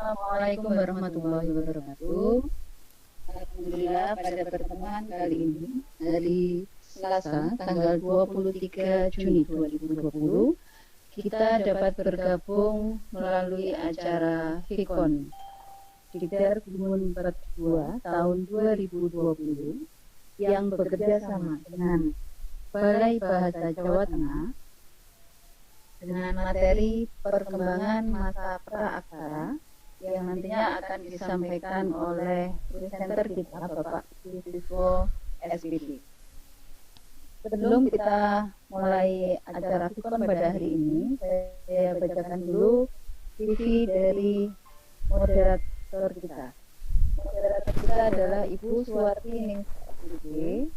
Assalamualaikum warahmatullahi wabarakatuh. Alhamdulillah pada pertemuan kali ini hari Selasa tanggal 23 Juni 2020 kita dapat bergabung melalui acara Fikon Dikter Gumun 42 tahun 2020 yang bekerja sama dengan Balai Bahasa Jawa Tengah dengan materi perkembangan masa praaksara yang nantinya akan disampaikan oleh presenter kita Bapak Siswo SPD. Sebelum kita mulai acara Fikon pada hari ini, saya bacakan dulu CV dari moderator kita. Moderator kita adalah Ibu Suwarti Ningsih,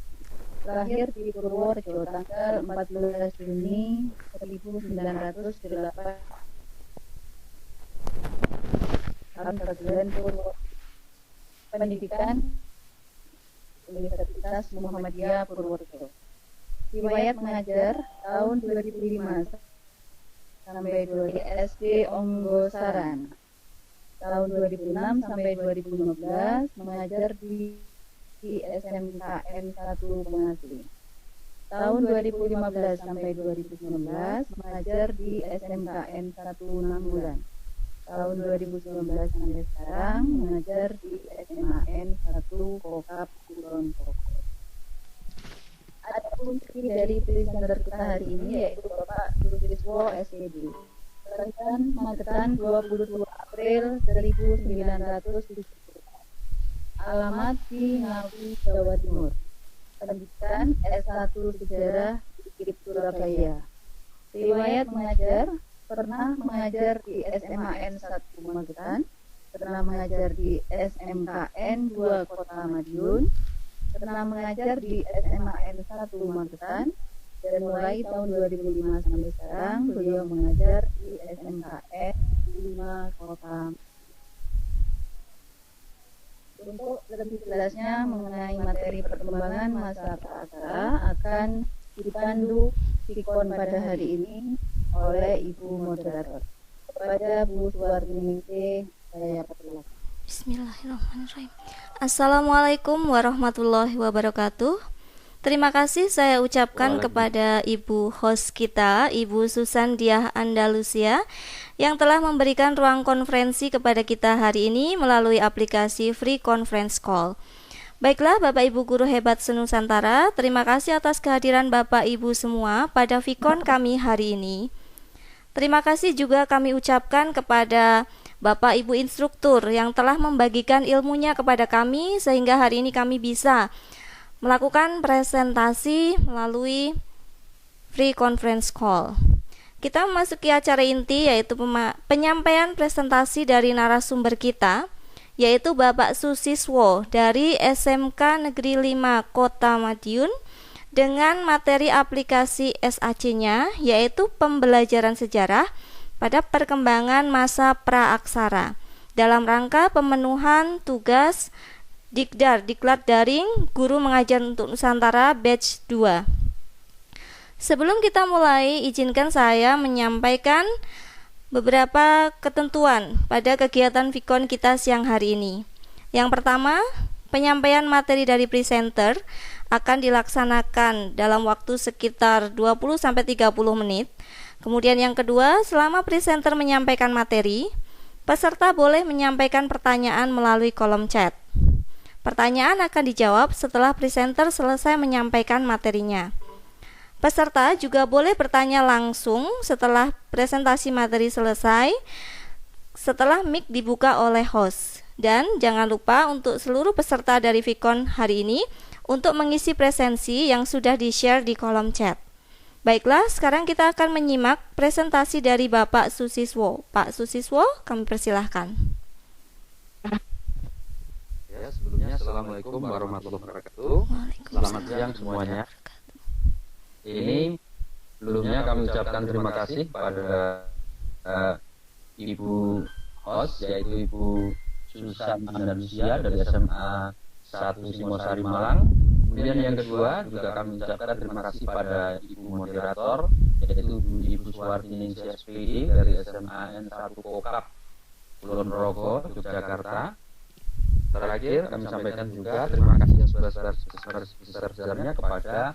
lahir di Purworejo tanggal 14 Juni 1908. Pendidikan Universitas Muhammadiyah Purworejo. Riwayat mengajar tahun 2005 sampai 2000 SD Onggosaran. Tahun 2006 sampai 2015 mengajar di SMKN 1 Pengasih. Tahun 2015 sampai 2019 mengajar di SMKN 1 Nanggulan. Tahun 2019 sampai sekarang mengajar di SMAN 1 Kokap Kulon Progo. Ada kunci dari presenter kita hari ini yaitu Bapak Siswo SPD. Kelahiran Magetan 22 April 1970. Alamat di Ngawi, Jawa Timur. Pendidikan S1 Sejarah di Surabaya. Riwayat mengajar, pernah mengajar di SMAN 1 Magetan, pernah mengajar di SMKN 2 Kota Madiun, pernah mengajar di SMAN 1 Magetan, dan mulai tahun 2005 sampai sekarang beliau mengajar di SMKN 5 Kota. Untuk lebih jelasnya mengenai materi perkembangan masa praaksara akan dipandu Fikon pada hari ini oleh Ibu Moderator. Kepada Bu Suwarti Ningsih, saya persilakan. Bismillahirrahmanirrahim. Assalamualaikum warahmatullahi wabarakatuh. Terima kasih saya ucapkan kepada Ibu host kita, Ibu Susan Diah Andalusia, yang telah memberikan ruang konferensi kepada kita hari ini melalui aplikasi Free Conference Call. Baiklah Bapak Ibu Guru Hebat Senusantara, terima kasih atas kehadiran Bapak Ibu semua pada Fikon kami hari ini. Terima kasih juga kami ucapkan kepada Bapak Ibu instruktur yang telah membagikan ilmunya kepada kami sehingga hari ini kami bisa melakukan presentasi melalui Free Conference Call. Kita memasuki acara inti yaitu penyampaian presentasi dari narasumber kita, yaitu Bapak Susiswo dari SMK Negeri 5 Kota Madiun dengan materi aplikasi SAC-nya yaitu pembelajaran sejarah pada perkembangan masa praaksara dalam rangka pemenuhan tugas Diklat Daring Guru Mengajar untuk Nusantara Batch 2. Sebelum kita mulai, izinkan saya menyampaikan beberapa ketentuan pada kegiatan Fikon kita siang hari ini. Yang pertama, penyampaian materi dari presenter akan dilaksanakan dalam waktu sekitar 20-30 menit. Kemudian yang kedua, selama presenter menyampaikan materi, peserta boleh menyampaikan pertanyaan melalui kolom chat. Pertanyaan akan dijawab setelah presenter selesai menyampaikan materinya. Peserta juga boleh bertanya langsung setelah presentasi materi selesai, setelah mic dibuka oleh host. Dan jangan lupa untuk seluruh peserta dari Fikon hari ini untuk mengisi presensi yang sudah di-share di kolom chat. Baiklah, sekarang kita akan menyimak presentasi dari Bapak Susiswo. Pak Susiswo, kami persilahkan. Ya, sebelumnya Assalamualaikum warahmatullahi wabarakatuh. Selamat siang semuanya. Ini sebelumnya kami ucapkan terima kasih pada Ibu host yaitu Ibu Susan Andalusia dari SMA 1 Singosari Malang. Kemudian yang kedua juga kami ucapkan terima kasih pada Ibu Moderator yaitu Ibu Suwarti Ningsih SPD dari SMAN 1 Kokap Kulon Progo, Yogyakarta. Terakhir kami sampaikan juga terima kasih yang sebesar-besarnya kepada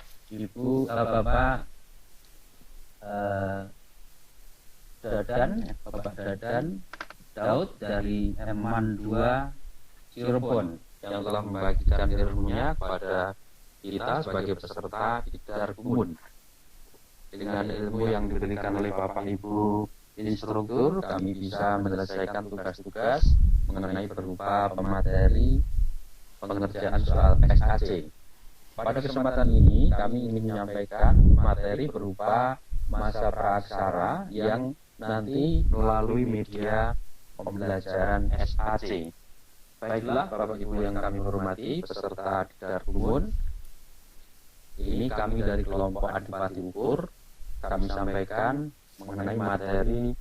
Bapak Dadan Daud dari Eman 2 Cirebon yang telah membagikan ilmunya kepada kita sebagai peserta Bidar Kumun. Dengan ilmu yang diberikan oleh Bapak Ibu instruktur, kami bisa menyelesaikan tugas-tugas mengenai berupa pemateri pengerjaan soal SAC. Pada kesempatan ini kami ingin menyampaikan materi berupa masa praaksara yang nanti melalui media pembelajaran SAC. Baiklah Bapak Ibu yang kami hormati, peserta Bidar Kumun, ini kami dari kelompok Adipati Ukur, kami sampaikan mengenai materi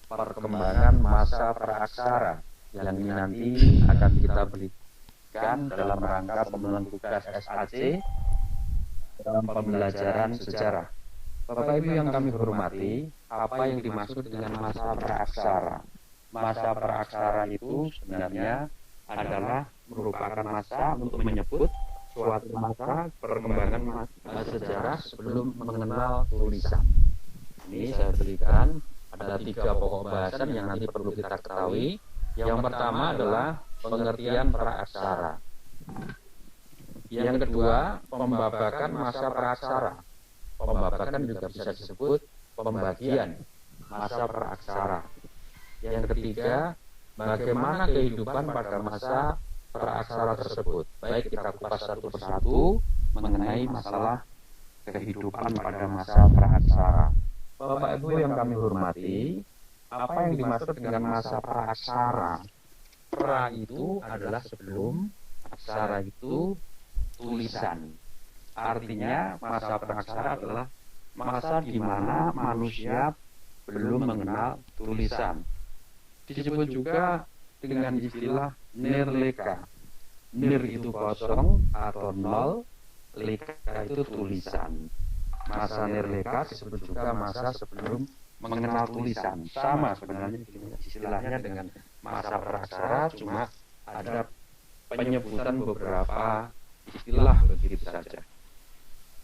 perkembangan masa praaksara yang ini nanti akan kita berikan dalam rangka pemenuhan tugas SAC dalam pembelajaran sejarah. Bapak Ibu yang kami hormati, apa yang dimaksud dengan masa praaksara? Masa praaksara itu sebenarnya adalah merupakan masa untuk menyebut suatu masa perkembangan sejarah sebelum mengenal tulisan. Ini saya berikan ada 3 pokok bahasan yang nanti perlu kita ketahui. Yang pertama adalah pengertian praaksara. Yang kedua, pembabakan masa praaksara. Pembabakan juga bisa disebut pembagian masa praaksara. Yang ketiga, bagaimana kehidupan pada masa praaksara tersebut. Baik kita kupas satu persatu mengenai masalah kehidupan pada masa praaksara. Bapak Ibu yang kami hormati, apa yang dimaksud dengan masa praaksara? Pra itu adalah sebelum, aksara itu tulisan. Artinya masa praaksara adalah masa di mana manusia belum mengenal tulisan. Disebut juga dengan istilah nirleka. Nir itu kosong atau nol, leka itu tulisan. Masa nirleka disebut juga masa sebelum mengenal tulisan. Sama sebenarnya istilahnya dengan masa praaksara, cuma ada penyebutan beberapa istilah begitu saja.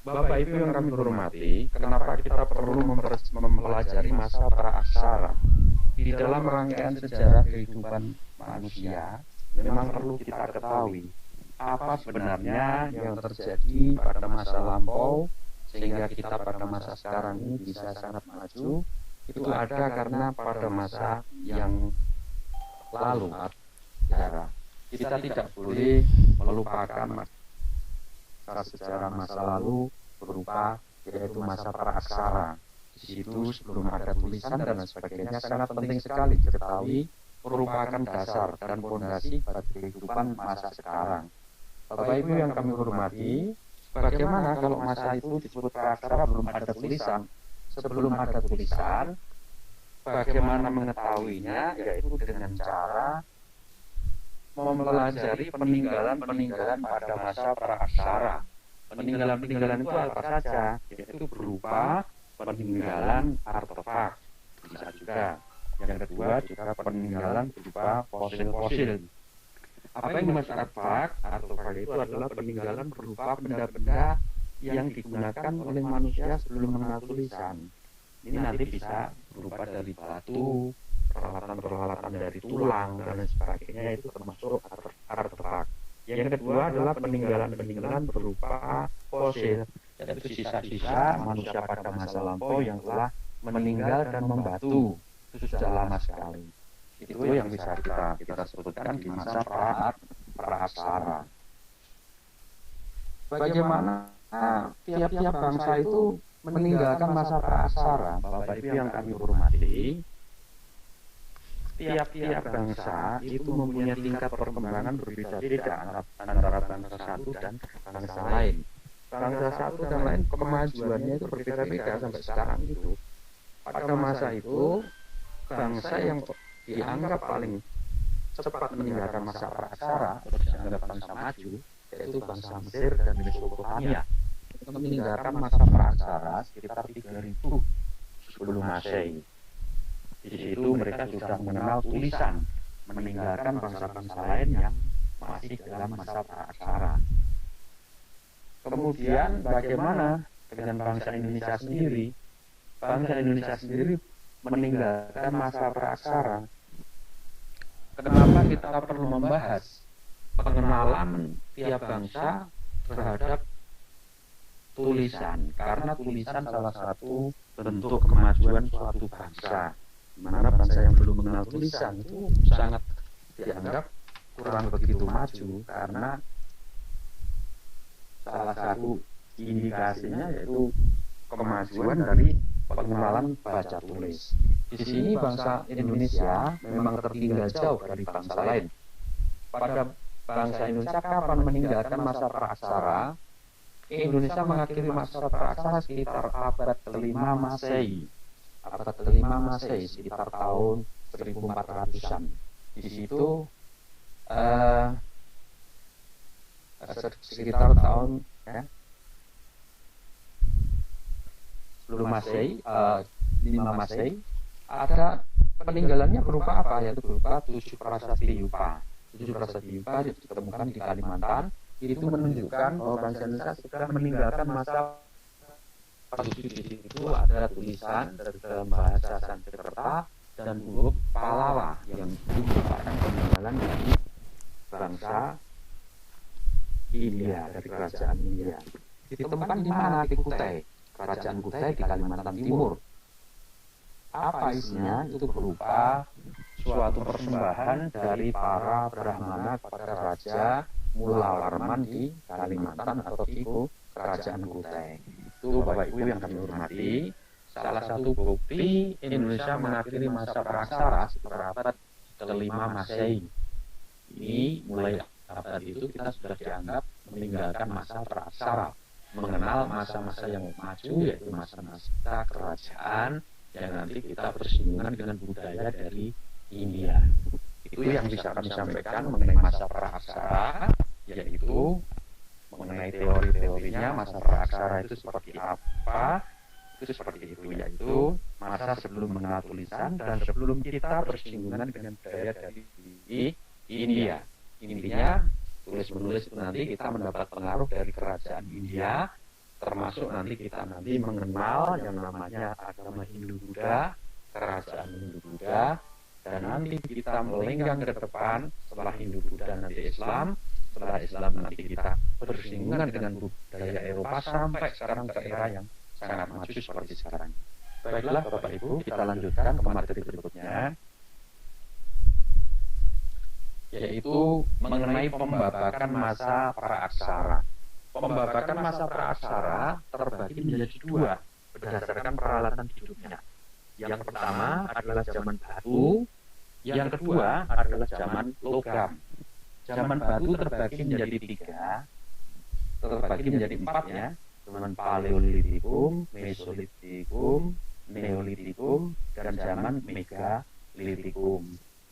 Bapak Ibu yang kami hormati, kenapa kita perlu mempelajari masa praaksara? Di dalam rangkaian sejarah kehidupan manusia, memang perlu kita ketahui apa sebenarnya yang terjadi pada masa lampau sehingga kita pada masa sekarang ini bisa sangat maju. Itu ada karena pada masa yang lalu sejarah. Kita tidak boleh melupakan sejarah masa lalu berupa yaitu masa praaksara. Di situ sebelum ada tulisan dan sebagainya sangat penting sekali diketahui, merupakan dasar dan fondasi bagi kehidupan masa sekarang. Bapak Ibu yang kami hormati, bagaimana kalau masa itu disebut praaksara belum ada tulisan? Sebelum ada tulisan, bagaimana mengetahuinya? Yaitu dengan cara mempelajari peninggalan-peninggalan pada masa praaksara. Peninggalan-peninggalan itu apa saja? Yaitu berupa peninggalan artefak, bisa juga. Yang kedua juga peninggalan berupa fosil-fosil. Apa yang dimaksud artefak? Artefak itu adalah peninggalan berupa benda-benda yang digunakan oleh manusia sebelum mengenal tulisan. Ini nanti bisa berupa dari batu, peralatan-peralatan dari tulang dan sebagainya, itu termasuk artefak. Yang kedua adalah peninggalan-peninggalan berupa fosil, yaitu sisa-sisa manusia pada masa lampau yang telah meninggal dan membatu. Itu sudah lama sekali. Itu yang bisa kita sebutkan di masa praaksara. Bagaimana tiap-tiap bangsa itu meninggalkan masa praaksara? Bapak Ibu yang kami hormati, tiap-tiap bangsa itu mempunyai tingkat perkembangan berbeda-beda antara bangsa satu dan bangsa lain. Bangsa satu dan lain kemajuannya itu berbeda-beda sampai sekarang itu. Pada masa itu, bangsa yang dianggap paling cepat meninggalkan masa praaksara atau dianggap bangsa maju, yaitu bangsa Mesir dan Mesopotamia. Meninggalkan masa praaksara sekitar 3000 sebelum Masehi. Di situ mereka sudah mengenal tulisan, meninggalkan bangsa-bangsa lain yang masih dalam masa praaksara. Kemudian bagaimana dengan bangsa Indonesia sendiri? Bangsa Indonesia sendiri meninggalkan masa praaksara. Kenapa kita perlu membahas pengenalan tiap bangsa terhadap tulisan? Karena tulisan salah satu bentuk kemajuan suatu bangsa. Di mana bangsa yang belum mengenal tulisan itu sangat dianggap kurang begitu maju, karena salah satu indikasinya yaitu kemajuan dari pengenalan baca tulis. Di sini bangsa Indonesia memang tertinggal jauh dari bangsa lain. Pada bangsa Indonesia kapan meninggalkan masa praaksara? Indonesia mengakhiri masa praaksara sekitar abad ke-5 Masehi. Abad ke-5 Masehi sekitar tahun 1400-an. Di situ sekitar tahun sebelum Masehi, 5 Masehi, ada peninggalannya berupa apa? Yaitu berupa 7 prasasti Yupa. 7 prasasti Yupa ditemukan di Kalimantan. Itu menunjukkan bahwa bangsa Indonesia sudah meninggalkan masa prasasti. Di situ ada tulisan dalam bahasa Sanskerta dan huruf Pallava yang itu merupakan peninggalan dari bangsa India, dari kerajaan India. Ditemukan di mana? Di Kutai, kerajaan Kutai di Kalimantan Timur. Apa isinya? Itu berupa suatu persembahan dari para Brahmana kepada Raja Mulawarman di Kalimantan atau di kerajaan Kutai. Itu Bapak Ibu yang kami hormati, salah satu bukti Indonesia mengakhiri masa praaksara sekitar abad ke-5 Masehi. Ini mulai abad itu kita sudah dianggap meninggalkan masa praaksara, mengenal masa-masa yang maju, yaitu masa-masa kerajaan yang nanti kita bersinggungan dengan budaya dari India. Itu yang bisa kami sampaikan mengenai masa praaksara, yaitu mengenai teori-teorinya. Masa praaksara itu seperti apa? Itu seperti itu, yaitu masa sebelum mengenal tulisan dan sebelum kita bersinggungan dengan budaya dari India. Intinya tulis-menulis itu nanti kita mendapat pengaruh dari kerajaan India, termasuk nanti kita mengenal yang namanya agama Hindu-Buddha, kerajaan Hindu-Buddha, dan nanti kita melenggang ke depan setelah Hindu-Buddha nanti Islam, setelah Islam nanti kita bersinggungan dengan budaya Eropa sampai sekarang ke era yang sangat maju seperti sekarang. Baiklah Bapak Ibu, kita lanjutkan ke materi berikutnya, yaitu mengenai pembabakan masa praaksara. Pembabakan masa praaksara terbagi menjadi 2 berdasarkan peralatan hidupnya. Yang pertama adalah zaman batu, yang kedua adalah zaman logam. Zaman batu terbagi menjadi 3, terbagi menjadi 4 ya. Zaman Paleolitikum, Mesolitikum, Neolitikum, dan zaman Megalitikum.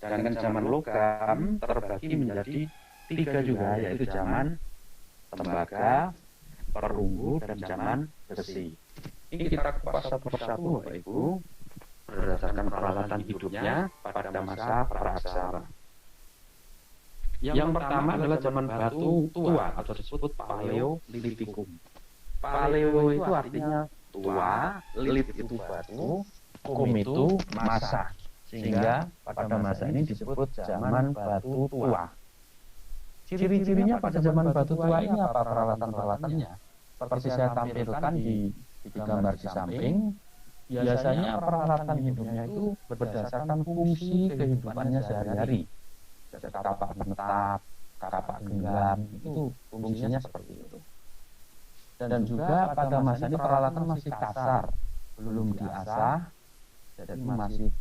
Sedangkan zaman logam terbagi menjadi 3 juga, yaitu zaman tembaga, perunggu, dan zaman besi. Ini kita kupas satu persatu Bapak Ibu berdasarkan peralatan hidupnya pada masa praaksara. Yang pertama adalah zaman batu tua atau disebut Paleolitikum. Paleo itu artinya tua, lit itu batu, kum itu masa. Sehingga pada masa ini disebut zaman batu tua. Ciri-cirinya pada zaman batu tua ini apa peralatan-peralatannya? Seperti saya tampilkan di gambar di samping, biasanya peralatan hidupnya itu berdasarkan fungsi kehidupannya sehari-hari. Kapak menetap, kapak genggam, itu fungsinya seperti itu. Dan juga pada masa ini peralatan masih kasar, belum diasah, jadi masih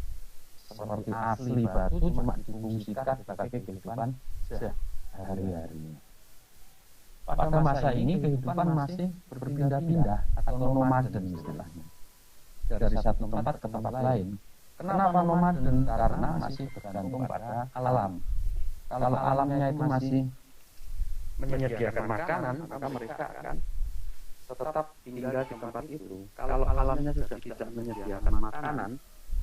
seperti asli batu, cuma difungsikan sebagai kehidupan sehari-hari. Pada masa ini kehidupan masih berpindah-pindah atau nomaden istilahnya, dari satu tempat ke tempat lain. Kenapa nomaden? Karena masih bergantung pada alam. Kalau alamnya itu masih menyediakan makanan, maka mereka akan tetap tinggal di tempat itu. Kalau alamnya sudah tidak menyediakan makanan,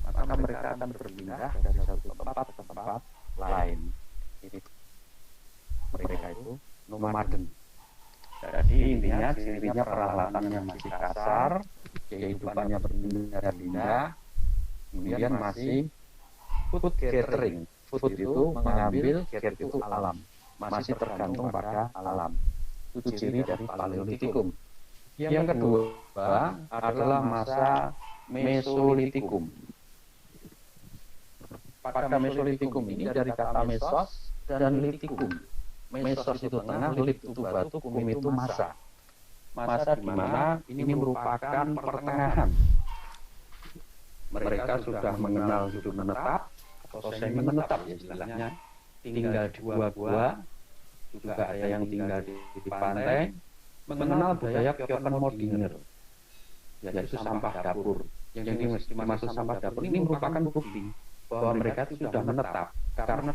maka mereka akan berpindah dari satu tempat ke tempat lain. Mereka itu nomaden. Jadi intinya cirinya peralatannya masih kasar, kehidupannya berpindah-pindah, kemudian masih food gathering. Food itu mengambil, care itu alam, masih tergantung pada alam. Itu ciri dari Paleolitikum. Yang kedua adalah masa Mesolitikum. Pada Mesolitikum ini dari kata mesos dan litikum. Mesos itu tengah, lit itu batu, kum itu masa. Masa di mana ini merupakan pertengahan. Mereka sudah mengenal hidup menetap atau semi menetap ya istilahnya. Tinggal di gua-gua, juga ada yang tinggal di pantai, mengenal budaya Kyokan Mordinger, yaitu sampah dapur. Yang dimaksud sampah dapur ini merupakan bukti bahwa mereka itu sudah menetap, karena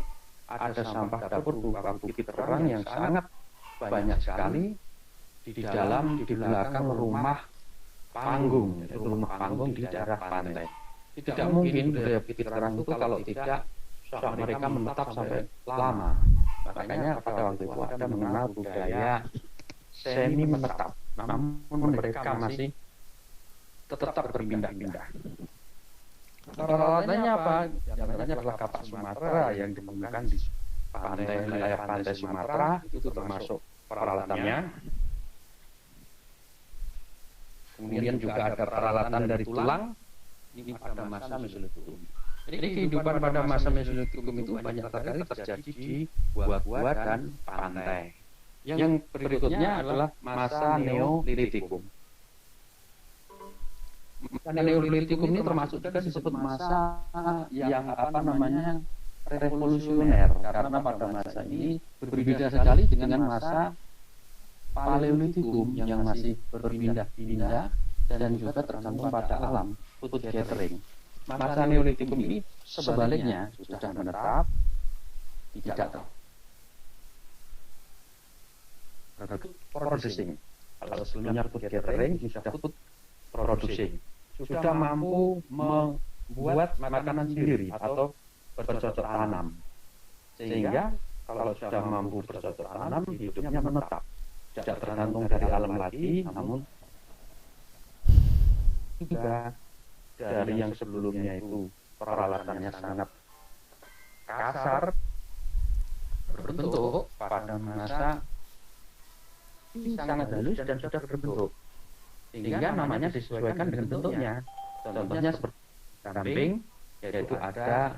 ada sampah dapur berupa bukit terang yang sangat banyak sekali di belakang rumah panggung, yaitu rumah panggung di daerah pantai. Tidak mungkin budaya bukit terang itu kalau tidak mereka menetap sampai lama. Makanya pada waktu itu ada mengenal budaya semi menetap, namun mereka masih tetap berpindah-pindah. Peralatannya apa? Yang antaranya adalah kapak Sumatera yang ditemukan di wilayah pantai Sumatera, itu termasuk peralatannya. Kemudian juga ada peralatan dari tulang, ini pada masa Mesolitikum. Jadi kehidupan pada masa Mesolitikum itu banyak sekali terjadi di gua-gua dan pantai. Yang berikutnya adalah masa Neolitikum. Neolitikum ini termasuk juga disebut masa yang revolusioner, karena pada masa ini berbeda sekali dengan masa Paleolitikum yang masih berpindah-pindah dan juga tergantung pada alam, food gathering. Masa Neolitikum ini sebaliknya sudah menetap, tidak producing. Kalau sebelumnya food gathering, sudah food producing, sudah mampu membuat makanan sendiri atau bercocok tanam. Sehingga kalau sudah mampu bercocok tanam, hidupnya menetap, tidak tergantung dari alam lagi, namun juga dari yang sebelumnya itu peralatannya sangat kasar, berbentuk pada masa ini sangat halus dan sudah berbentuk, sehingga namanya disesuaikan dengan bentuknya. Contohnya seperti kambing, yaitu ada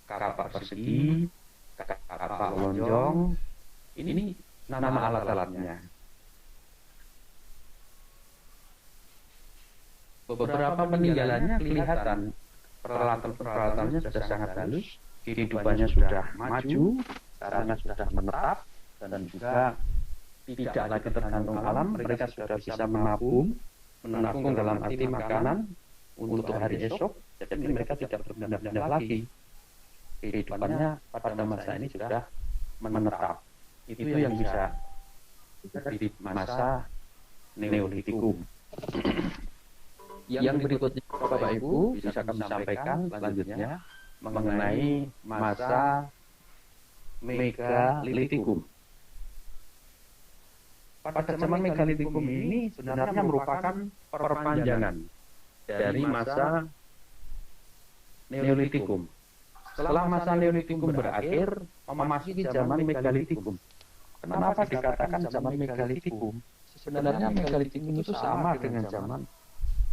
kapak persegi, kapak lonjong. Ini nama alat-alatnya. Beberapa peninggalannya kelihatan peralatan-peralatannya sudah sangat halus, kehidupannya sudah maju, caranya sudah menetap, dan juga tidak lagi tergantung alam. Mereka sudah bisa menabung dalam arti makanan untuk hari esok. Jadi mereka tidak berpindah-pindah lagi. Kehidupannya pada masa ini sudah menetap. Itu yang bisa di masa Neolitikum. Yang berikutnya, Bapak Ibu, bisa kami sampaikan selanjutnya mengenai masa Megalitikum. Pada zaman Megalitikum ini sebenarnya merupakan perpanjangan dari masa Neolitikum. Setelah masa Neolitikum berakhir, memasuki zaman Megalitikum. Kenapa dikatakan zaman Megalitikum? Sebenarnya Megalitikum itu sama dengan zaman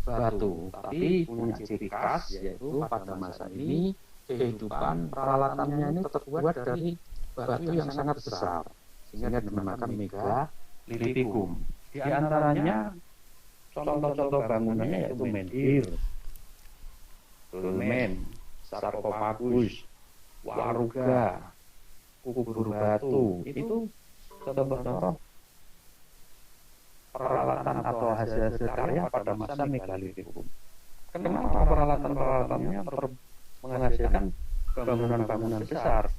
batu, tapi punya ciri khas, yaitu pada masa ini kehidupan peralatannya ini terbuat dari batu yang sangat besar, sehingga dinamakan Megalitikum. Di antaranya contoh-contoh bangunannya yaitu menhir, dolmen, sarkofagus, waruga, kubur batu. Itu contoh-contoh peralatan atau hasil-hasil karya pada masa Megalitikum. Kenapa peralatan-peralatannya menghasilkan bangunan-bangunan besar?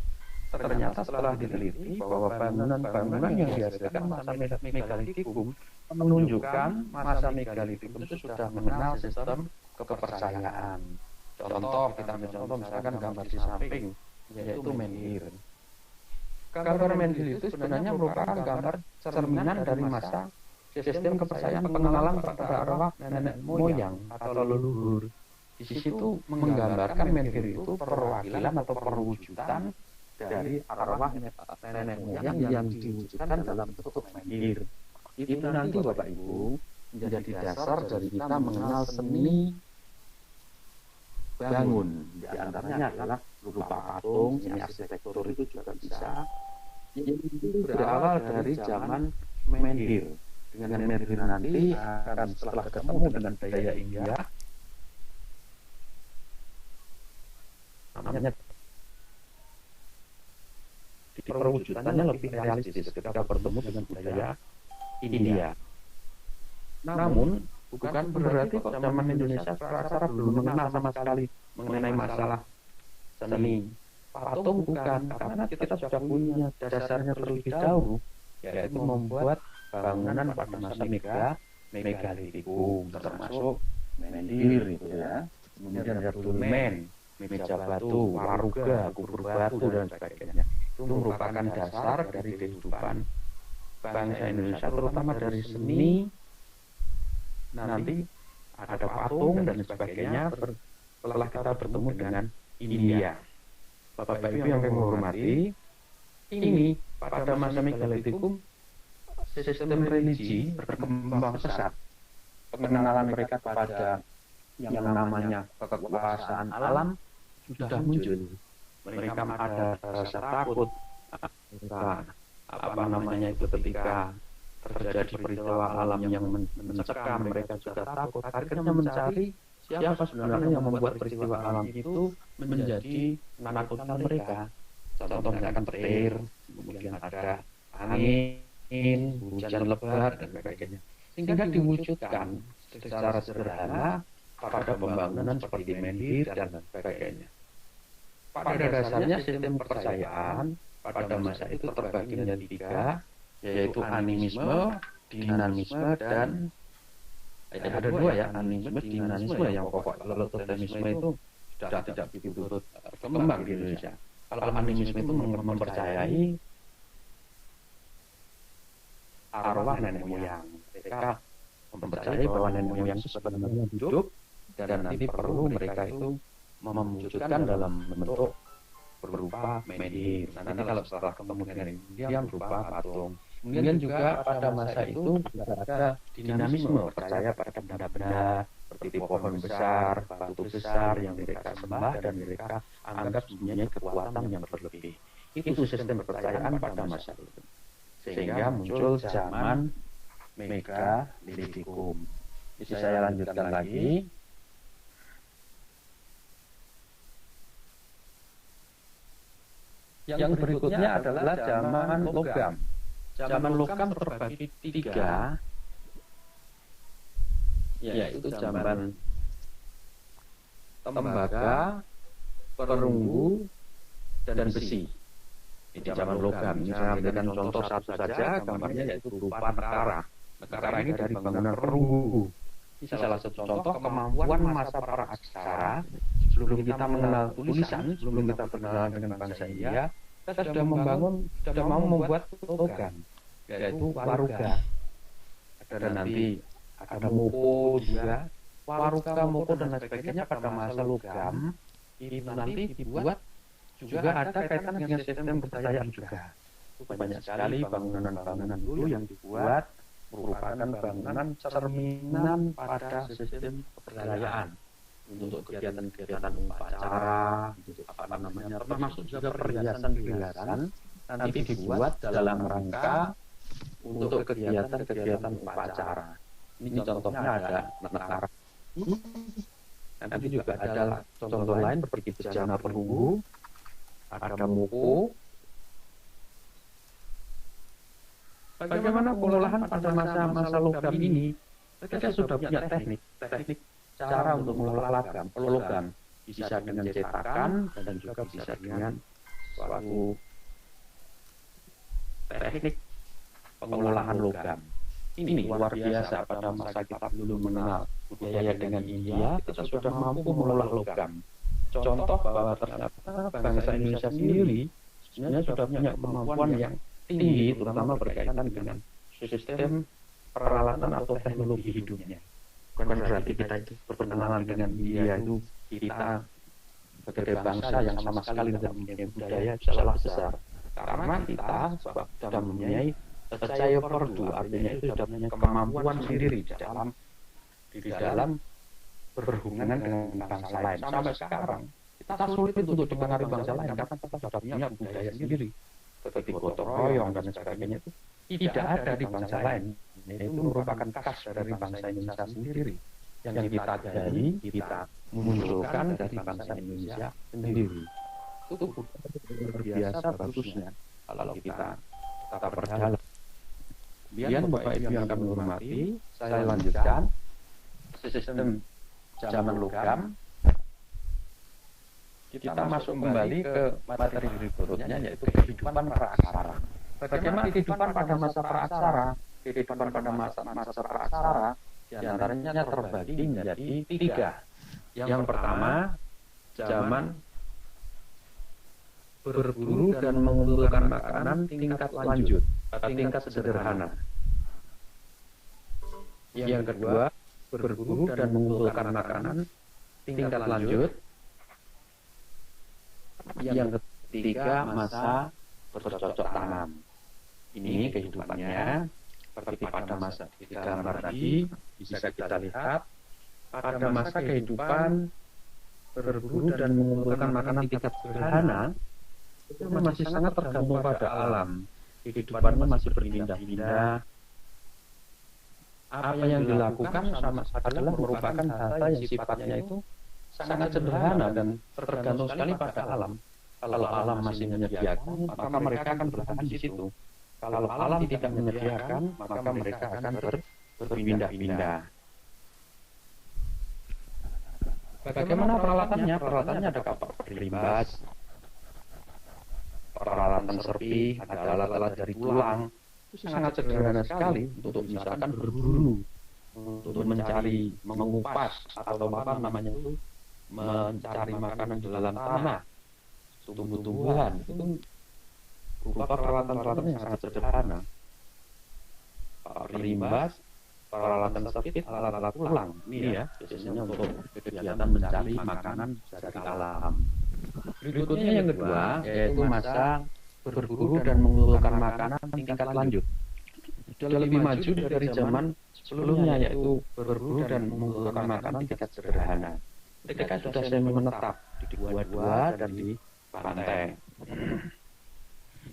Ternyata setelah diteliti bahwa bangunan-bangunan yang dihasilkan masa Megalitikum menunjukkan masa Megalitikum itu sudah mengenal sistem kepercayaan. Contoh, kita ambil contoh misalkan gambar di samping, yaitu menhir. Gambar menhir itu sebenarnya merupakan gambar cerminan dari masa sistem kepercayaan pengenalan pada arwah nenek moyang atau leluhur. Di situ menggambarkan menhir itu perwakilan atau perwujudan dari arwah nenek moyang yang diwujudkan dalam bentuk menhir. Itu nanti Bapak Ibu menjadi dasar dari kita mengenal seni bangun. Di antaranya adalah berupa patung, seni arsitektur itu juga bisa. Itu berawal dari zaman menhir. Dengan menhir nanti akan setelah ketemu dengan budaya India, namanya perwujudannya lebih realistis ketika bertemu dengan budaya India. Namun bukan berarti kok zaman Indonesia Praksara belum mengenal sama sekali mengenai masalah seni patung, bukan, karena kita sudah punya dasarnya terlebih dahulu, yaitu membuat bangunan pada masa megalitikum, termasuk menhir itu ya, kemudian ada dolmen, meja batu, waruga, kubur batu dan sebagainya. Itu merupakan dasar dari kehidupan bangsa Indonesia, terutama dari seni. Nanti ada patung dan sebagainya setelah kita bertemu dengan India. Bapak Ibu yang kami hormati, ini pada masa megalitikum sistem religi berkembang pesat. Pengenalan mereka pada yang namanya kekuasaan alam sudah muncul. Mereka ada rasa takut. Ketika terjadi peristiwa alam yang mencekam, mereka juga takut. Akhirnya mencari siapa sebenarnya yang membuat peristiwa alam itu menjadi menakutkan mereka. Contoh misalkan petir, kemudian ada angin, hujan lebat dan sebagainya. Sehingga diwujudkan secara sederhana pada pembangunan seperti menhir dan sebagainya. Pada dasarnya sistem kepercayaan pada masa itu terbagi menjadi tiga, yaitu animisme, dinamisme, dan ada dua ya, animisme, dinamisme yang pokok. Kalau totemisme itu sudah tidak begitu berkembang di Indonesia. Kalau animisme itu mempercayai arwah nenek moyang. Mereka mempercayai bahwa nenek moyang itu sebenarnya hidup dan nanti perlu mereka itu mewujudkan dalam bentuk berupa menhir. Nanti kalau setelah ketemu dengan dia berupa patung. Kemudian juga pada masa itu ada dinamisme, percaya pada benda-benda seperti pohon besar, batu besar yang mereka sembah dan mereka anggap mempunyai kekuatan yang berlebih. Itu sistem kepercayaan pada masa itu. Sehingga muncul zaman megalitikum. Bisa saya lanjutkan lagi. Yang berikutnya adalah zaman logam. Zaman logam terbagi tiga, yaitu zaman tembaga, perunggu, dan besi. Ini zaman logam. Ini saya ambilkan contoh satu saja, gambarnya yaitu berupa nekara. Nekara ini dari bangunan perunggu. Ini salah satu contoh kemampuan masa praaksara. Sebelum kita mengenal tulisan, sebelum kita berkenalan dengan bangsa India, kita sudah mau membuat logam, yaitu waruga. Ada nanti ada moko juga, waruga, moko dan lain sebagainya pada masa logam itu nanti dibuat juga ada kaitan dengan sistem kepercayaan juga. Banyak sekali bangunan-bangunan dulu yang dibuat merupakan bangunan cerminan pada sistem kepercayaan untuk kegiatan-kegiatan upacara, termasuk juga perhiasan-perhiasan nanti dibuat dalam rangka untuk kegiatan-kegiatan upacara. Ini contohnya ada nekara. Nanti juga ada contoh lain seperti bejana perunggu, ada moko. Bagaimana pengolahan pada masa logam ini? Mereka sudah punya teknik cara untuk mengolah logam. Bisa dengan cetakan dan juga bisa dengan suatu teknik pengolahan logam. Ini luar biasa, pada masa kita belum mengenal budaya dengan India, kita sudah mampu mengolah logam. Contoh bahwa ternyata bangsa Indonesia sendiri sebenarnya sudah punya kemampuan yang tinggi, terutama berkaitan dengan sistem peralatan atau teknologi hidupnya. Bukan berarti kita itu berkenalan dengan India itu kita sebagai bangsa yang sama sekali tidak mempunyai budaya salah besar. Karena kita sudah mempunyai percaya perdu, artinya itu sudah punya kemampuan sendiri di dalam berhubungan dengan bangsa lain. Sampai sekarang kita sulit untuk dipengaruhi bangsa lain karena kita sudah punya budaya sendiri, seperti gotong royong dan sebagainya itu tidak ada di bangsa lain. Itu merupakan khas dari bangsa Indonesia sendiri yang kita gali, kita munculkan dari bangsa Indonesia sendiri. Itu luar biasa bagusnya kalau kita berjalan. Kemudian Bapak Ibu yang kami hormati, saya lanjutkan sistem zaman logam. Kita masuk kembali ke materi berikutnya, yaitu kehidupan praaksara. Bagaimana kehidupan pada masa praaksara? Kehidupan pada masa praaksara diantaranya terbagi menjadi 3. Yang pertama, zaman berburu dan mengumpulkan makanan tingkat lanjut, tingkat sederhana. Yang kedua, berburu dan mengumpulkan makanan tingkat lanjut. Yang ketiga, masa bercocok tanam. Ini kehidupannya seperti pada masa di gambar tadi bisa kita lihat. Pada masa kehidupan berburu dan mengumpulkan makanan tingkat sederhana, itu masih sangat tergantung pada alam. Kehidupannya masih berpindah-pindah. Apa yang dilakukan adalah merupakan hal yang sifatnya itu sangat sederhana dan tergantung sekali pada alam. Kalau alam masih menyediakan, maka mereka akan bertahan di situ. Kalau alam tidak menyediakan, maka mereka akan berpindah-pindah. Bagaimana peralatannya? Peralatannya ada kapal rimbas, peralatan serpi, ada alat-alat dari tulang. Itu sangat sederhana sekali untuk misalkan berburu, untuk mencari, mengupas atau apa namanya itu, mencari makanan di dalam tanah, tumbuh-tumbuhan. Itu berupa peralatan-peralatan yang sangat sederhana. Rimbas, peralatan serpit, alat-alat tulang. Ini ya, biasanya untuk kegiatan mencari makanan dari alam. Berikutnya yang kedua, yaitu masa berburu dan mengumpulkan makanan tingkat lanjut. Sudah lebih maju dari zaman sebelumnya, yaitu berburu dan mengumpulkan makanan tingkat sederhana. Mereka sudah semi menetap di gua-gua dan di pantai.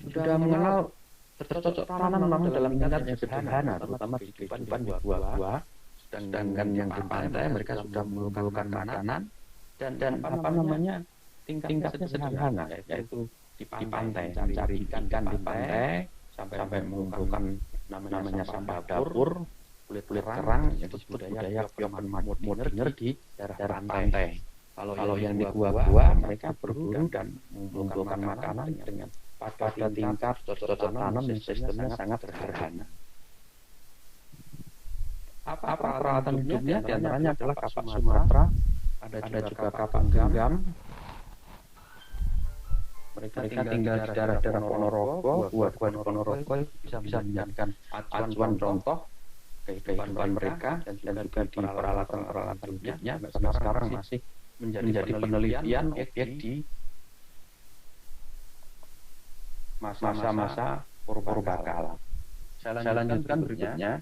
Sudah mengenal bercocok tanam namun dalam tingkat yang sederhana, terutama di kehidupan di gua-gua. Sedangkan yang di pantai mereka sudah mengumpulkan makanan dan apa namanya tingkatnya sederhana, yaitu di pantai, mencari ikan di pantai sampai mengumpulkan namanya sampah dapur, kulit kerang, itu budaya Pioman modern di daerah pantai. Kalau yang di gua-gua mereka berburu dan mengumpulkan makanan dengan pada tingkat cocok tanam yang sistemnya sangat sederhana. Apa peralatan hidupnya? Di antaranya adalah kapak Sumatera, ada juga kapak genggam. Mereka tinggal di daerah-daerah Ponorogo, gua-gua di Ponorogo bisa menjadikan acuan contoh kehidupan mereka dan juga di peralatan-peralatan hidupnya. Sampai sekarang masih menjadi penelitian objek di masa-masa purbakala. Saya lanjutkan berikutnya,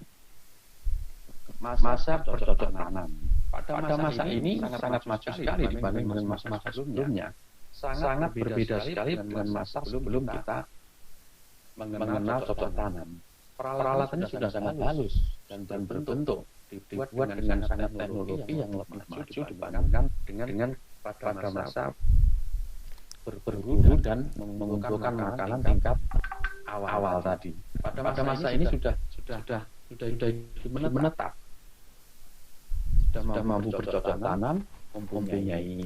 masa bercocok tanam. Pada masa ini sangat maju sekali dibanding dengan masa-masa sebelumnya. Sangat berbeda sekali dengan masa sebelum kita mengenal cocok tanam. Peralatannya sudah sangat halus dan berbentuk, dibuat dengan sangat teknologi yang lebih maju dibandingkan dengan pada masa berburu dan mengumpulkan makanan tingkat awal tadi. Pada masa ini sudah menetap, sudah mampu bercocok tanam, mempunyai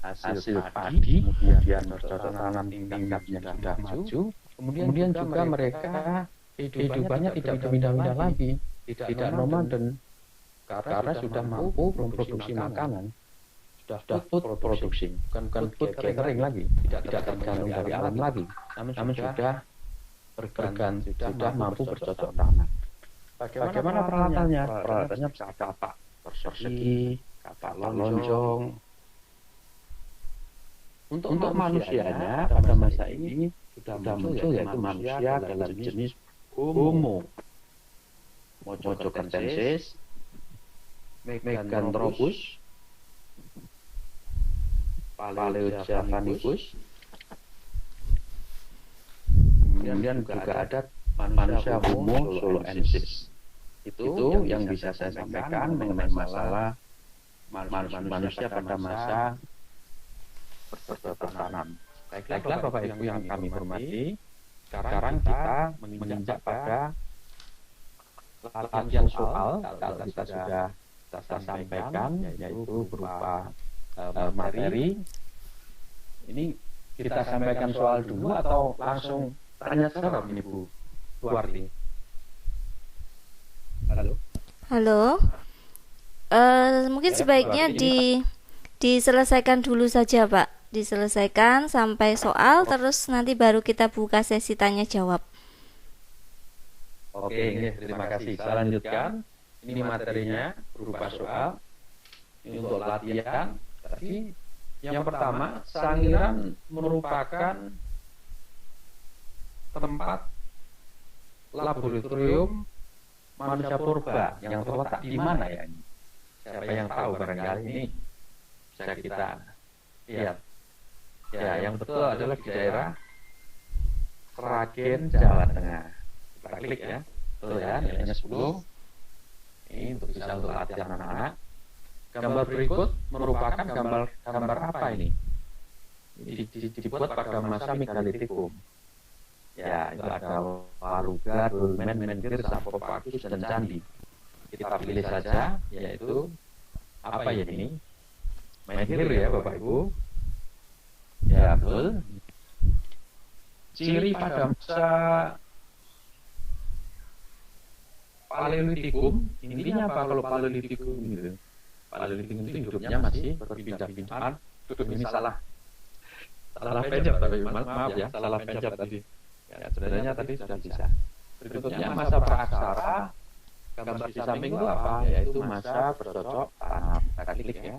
hasil padi, kemudian bercocok tanam tingkatnya sudah maju, kemudian juga mereka kehidupannya tidak berpindah-pindah lagi, tidak nomaden karena sudah mampu memproduksi makanan, sudah food produksi, bukan food gathering lagi, tidak tergantung dari alam lagi, namun sudah berganti, sudah mampu bercocok tanam. Bagaimana peralatannya? Peralatannya bisa kapak persegi, kapak lonjong. Untuk manusianya pada masa ini sudah muncul yaitu manusia dalam jenis Homo mojokertensis, Meganthropus, Paleojavanicus, kemudian juga ada manusia Homo soloensis. Itu yang bisa saya sampaikan mengenai masalah manusia pada masa bercocok tanam. Baiklah Bapak Ibu yang kami hormati, sekarang kita menginjak pada latihan soal. Kalau kita sudah sampaikan, yaitu berupa materi. Ini kita sampaikan soal dulu atau langsung tanya jawab ini Bu Suwarti? Halo. Mungkin sebaiknya diselesaikan dulu saja Pak. Diselesaikan sampai soal, terus nanti baru kita buka sesi tanya jawab. Oke, terima kasih. Saya lanjutkan. Ini materinya berupa soal. Ini untuk latihan. Tadi yang pertama, Sangiran merupakan tempat laboratorium manusia purba yang terletak di mana ya? Siapa yang tahu barangkali ini bisa kita lihat. Ya, yang betul adalah di daerah Sragen, Jawa Tengah. Kita klik ya, betul ya, nilainya 10. Ini untuk bisa untuk latihan anak-anak. Gambar berikut merupakan gambar apa ini? Dibuat pada masa Megalitikum. Ya, itu ada waruga, dolmen, menhir, sarkofagus, dan candi. Kita pilih saja, yaitu apa ya ini? Menhir ya Bapak Ibu. Ya betul. Ciri pada masa Paleolitikum, intinya apa kalau Paleolitikum gitu? Paleolitikum itu hidupnya masih berpindah-pindahan. Ini salah pencet tapi maaf ya, salah pencet tadi. Ya, sebenarnya tadi sudah bisa. Berikutnya masa praaksara, gambar di samping itu apa? Yaitu masa bercocok tanam. Kita klik ya.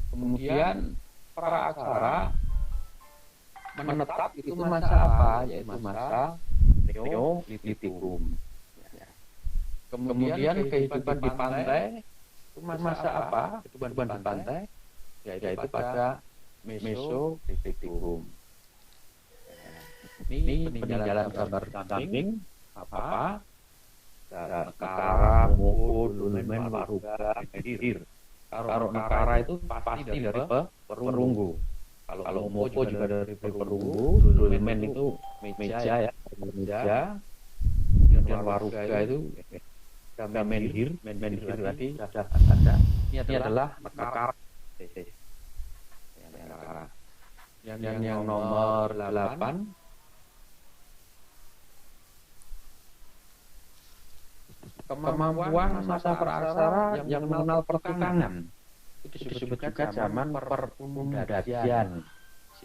Kemudian praaksara menetap itu masa apa? Yaitu masa Neolitikum. Kemudian kehidupan di pantai itu masa apa? Kehidupan di pantai yaitu pada Mesolitikum. Ini peninggalan gambar samping apa? Nekara, Moko, dolmen, waruga, menhir. Kalau nekara itu pasti dari perunggu. Kalau Moko juga dari perunggu, dolmen itu meja ya, meja. Dan waruga itu menhir tadi sudah ada. Ini adalah nekara. Yang nomor 8. Kemampuan masa praaksara yang mengenal pertukangan itu disebut juga zaman perumdadian.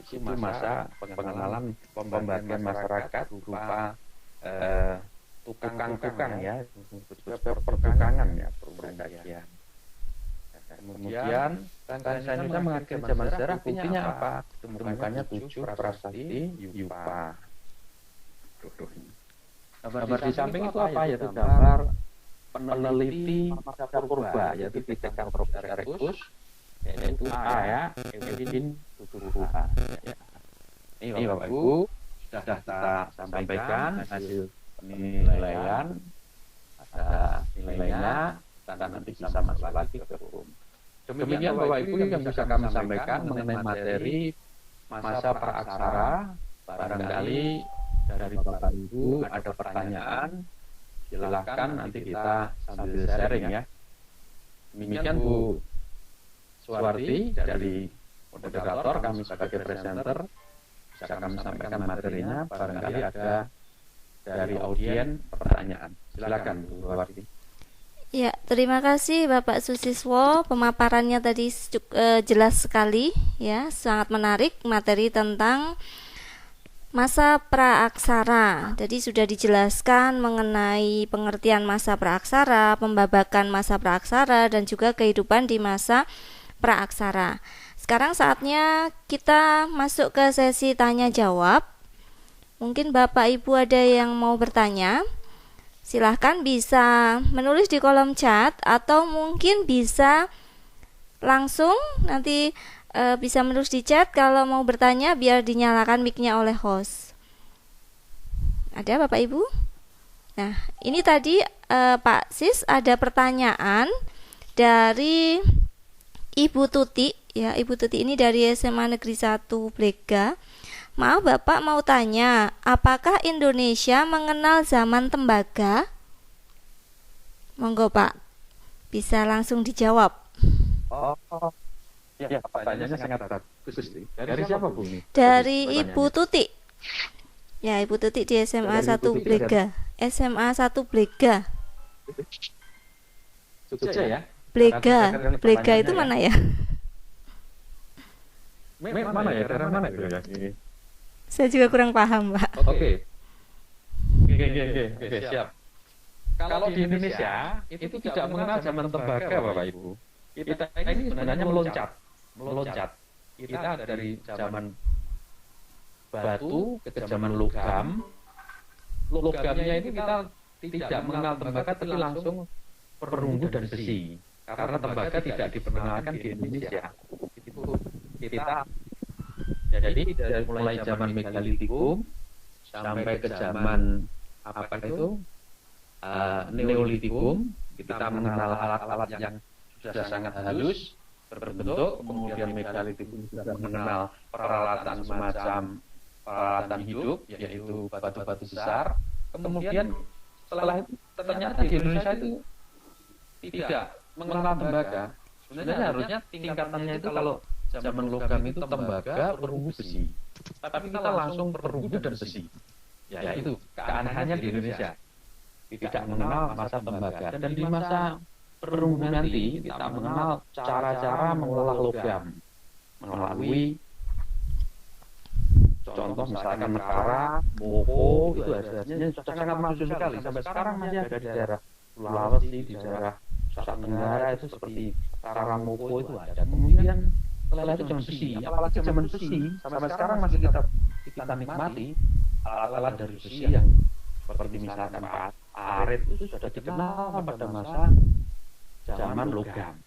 Itu masa pengenalan pembagian masyarakat berupa tukang-tukang ya, juga pertukangan ya, perumdadian. Kemudian selanjutnya mengakhiri zaman sejarah, buktinya apa? Ditemukannya 7 prasasti Yupa. Gambar di samping itu apa? Yaitu gambar peneliti masa purba, yaitu Pithecanthropus erectus, yaitu A ya, Kevin Tuturuha. Ini Bapak Ibu sudah kita sampaikan hasil penilaian, ada nilainya, dan nanti bisa masuk lagi ke forum. Demikian Bapak Ibu yang bisa kami sampaikan mengenai materi masa praaksara. Barangkali dari Bapak Ibu ada pertanyaan, silahkan nanti kita sambil sharing ya. Demikian Bu Suwarti dari moderator, kami sebagai presenter bisa kami sampaikan materinya. Barangkali ada dari audien pertanyaan. Silakan Bu Warti. Ya, terima kasih Bapak Susiswo. Pemaparannya tadi jelas sekali ya, sangat menarik materi tentang masa praaksara. Jadi sudah dijelaskan mengenai pengertian masa praaksara, pembabakan masa praaksara, dan juga kehidupan di masa praaksara. Sekarang saatnya kita masuk ke sesi tanya jawab. Mungkin Bapak Ibu ada yang mau bertanya. Silahkan bisa menulis di kolom chat atau mungkin bisa langsung nanti bisa menulis di chat kalau mau bertanya biar dinyalakan mic-nya oleh host. Ada Bapak Ibu? Nah, ini tadi Pak Sis ada pertanyaan dari Ibu Tuti ya. Ibu Tuti ini dari SMA Negeri 1 Blega. Maaf Bapak mau tanya, apakah Indonesia mengenal zaman tembaga? Monggo Pak, bisa langsung dijawab. Oh, ya, pertanyaannya sangat bagus. Dari siapa Bu ini? Dari Ibu Tuti. Ya, Ibu Tuti di SMA 1 Blega. SMA 1 Blega. Jogja ya? Blega. Blega itu mana ya? Mana ya? Daerah mana ya? Saya juga kurang paham, Pak. Oke, siap. Kalau di Indonesia itu tidak mengenal zaman tembaga, Bapak Ibu. Kita ini sebenarnya meloncat. Kita dari zaman batu ke zaman logam. Logamnya ini kita tidak mengenal tembaga, tapi langsung perunggu dan besi. Karena tembaga tidak diperkenalkan di Indonesia. Itu kita. Jadi dari mulai zaman megalitikum sampai ke zaman apa itu neolitikum, kita mengenal alat-alat yang sudah sangat halus berbentuk. Kemudian megalitikum sudah mengenal peralatan semacam peralatan hidup, yaitu batu-batu besar. Kemudian setelah itu ternyata di Indonesia itu tidak mengenal tembaga. Sebenarnya harusnya tingkatannya itu kalau zaman logam itu tembaga, perunggu, besi. Tapi kita langsung perunggu dan besi. Ya itu keanehannya di Indonesia. Tidak mengenal masa tembaga. Dan di masa perunggu nanti kita mengenal cara-cara mengolah logam melalui contoh misalkan Mekara, Moko, itu hasilnya sangat masuk sekali. Sampai sekarang masih ada di daerah Sulawesi, di daerah Nusa Tenggara itu seperti sarang Moko itu ada. Kemudian setelah itu zaman besi, apalagi zaman besi sampai sekarang masih kita nikmati alat-alat dari besi yang seperti misalkan arit itu sudah dikenal pada masa zaman logam.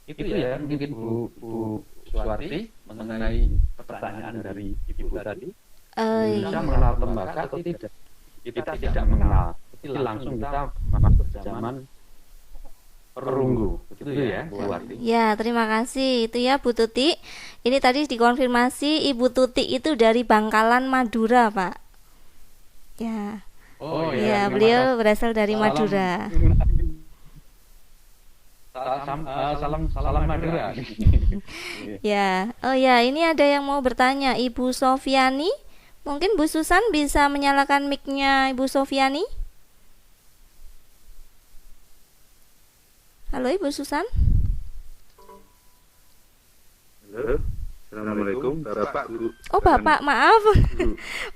Itu ya mungkin Bu Suwarti mengenai pertanyaan dari Ibu tadi. Bisa mengenal tembaga atau tidak? Kita tidak mengenal, tapi langsung kita masuk ke zaman perunggu, gitu ya, Bu Warti. Ya, terima kasih. Itu ya, Bu Tuti. Ini tadi dikonfirmasi Ibu Tuti itu dari Bangkalan, Madura, Pak. Ya. Oh ya, beliau berasal dari Madura. Salam Madura. Ya. Oh ya, ini ada yang mau bertanya, Ibu Sofiani. Mungkin Bu Susan bisa menyalakan mic-nya Ibu Sofiani? Halo Ibu Susan. Halo, Assalamualaikum Bapak Guru. Oh Bapak, maaf.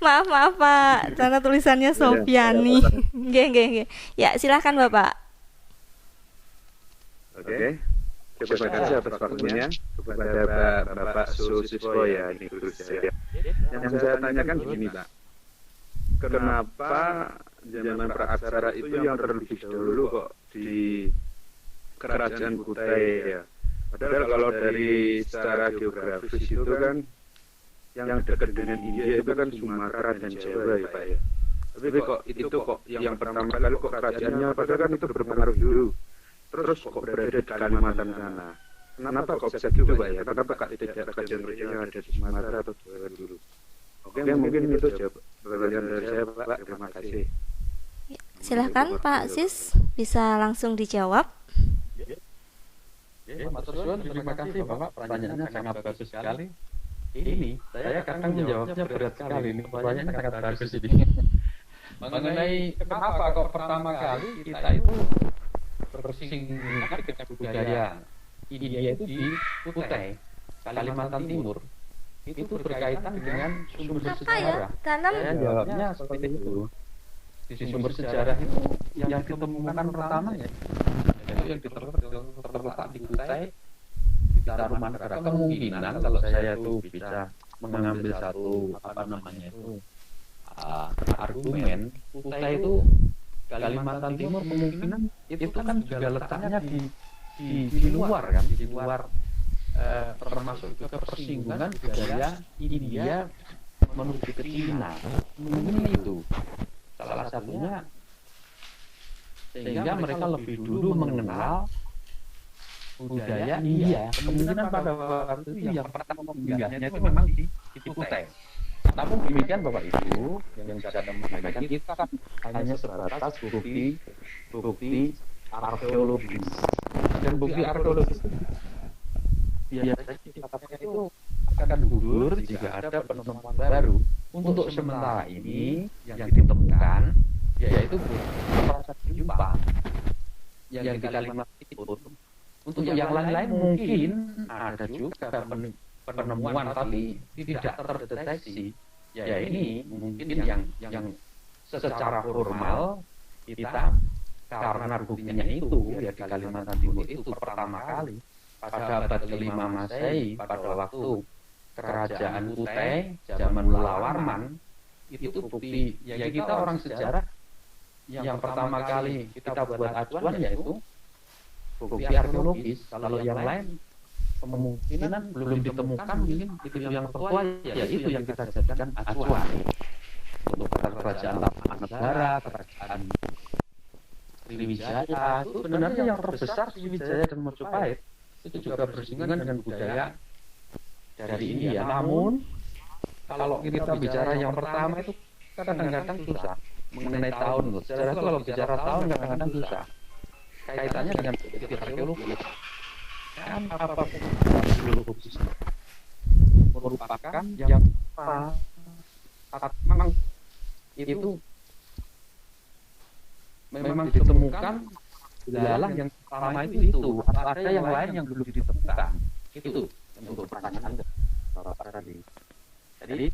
maaf Pak, karena tulisannya Sofiani. Nggih. Ya, silahkan Bapak. Oke. Terima kasih atas waktunya kepada Bapak Susiswo ya, ini guru saya. Yang saya tanyakan begini Pak, kenapa zaman praaksara itu yang terlebih dahulu kok di Kerajaan Kutai ya? Padahal kalau dari secara geografis itu kan yang dekat dengan India itu kan Sumatera dan Jawa ya Pak ya. Tapi kok itu kok yang pertama kali kok kerajaannya, padahal kan itu berpengaruh dulu. Terus kok berada di Kalimantan sana? Kenapa kok bisa gitu Pak ya? Kenapa tidak kerajaan yang ada di Sumatera atau Jawa dulu? Oke, mungkin itu pertanyaan dari saya Pak. Terima kasih. Silakan Pak Sis, bisa langsung dijawab. Mas Ruswan, terima kasih Bapak, pertanyaannya sangat bagus sekali. Ini saya kadang menjawabnya berat sekali, ini pertanyaannya sangat bagus ini. mengenai kenapa kok pertama kali kita itu bersinggungan dengan budaya India itu di Kutai, Kalimantan Timur. Itu berkaitan dengan sumber sejarah. Saya jawabnya seperti itu. Di sumber sejarah itu yang ditemukan pertama ya, itu yang terletak di Kutai, di Tarumanegara. Kemungkinan kalau saya itu bisa mengambil satu argumen, Kutai itu Kalimantan Timur kemungkinan itu kan juga letaknya di luar kan, di luar termasuk juga persinggungan budaya India menuju ke Cina. Mungkin itu salah satunya, sehingga mereka lebih dulu mengenal budaya India. Kemungkinan pada waktu itu yang pertama mengingatnya itu memang di Kutai. Namun demikian Bapak Ibu, yang saya sampaikan kita kan hanya sebatas bukti arkeologis. Dan bukti arkeologis biasanya kita pakai itu akan gugur jika ada penemuan baru. Untuk sementara ini yang ditemukan yaitu proses jumpa yang di Kalimantan Timur. Untuk yang lain-lain mungkin ada juga penemuan tapi tidak terdeteksi. Ya ini mungkin yang secara formal kita, karena buktinya itu ya di Kalimantan Timur itu pertama kali pada abad ke-5 Masehi, pada waktu kerajaan Kutai zaman Mula Warman, itu bukti ya kita orang sejarah yang pertama kali kita buat acuan yaitu bukti arkeologis. Kalau yang lain kemungkinan belum ditemukan, mungkin itu yang tertua ya itu yang kita jadikan acuan untuk kerajaan Tarumanegara, kerajaan Sriwijaya. Itu sebenarnya yang terbesar Sriwijaya dan Majapahit itu juga bersinggungan dengan budaya dari India. Namun kalau kita bicara yang pertama itu kadang-kadang susah mengenai tahun. Sejarah itu kalau bicara tahun kadang-kadang susah kaitannya dengan bukti arkeologi. Kan apa arkeologi merupakan yang memang itu memang ditemukan dalam yang pertama itu. Ada yang lain yang belum ditemukan. Itu untuk pertanyaan Bapak tadi. Jadi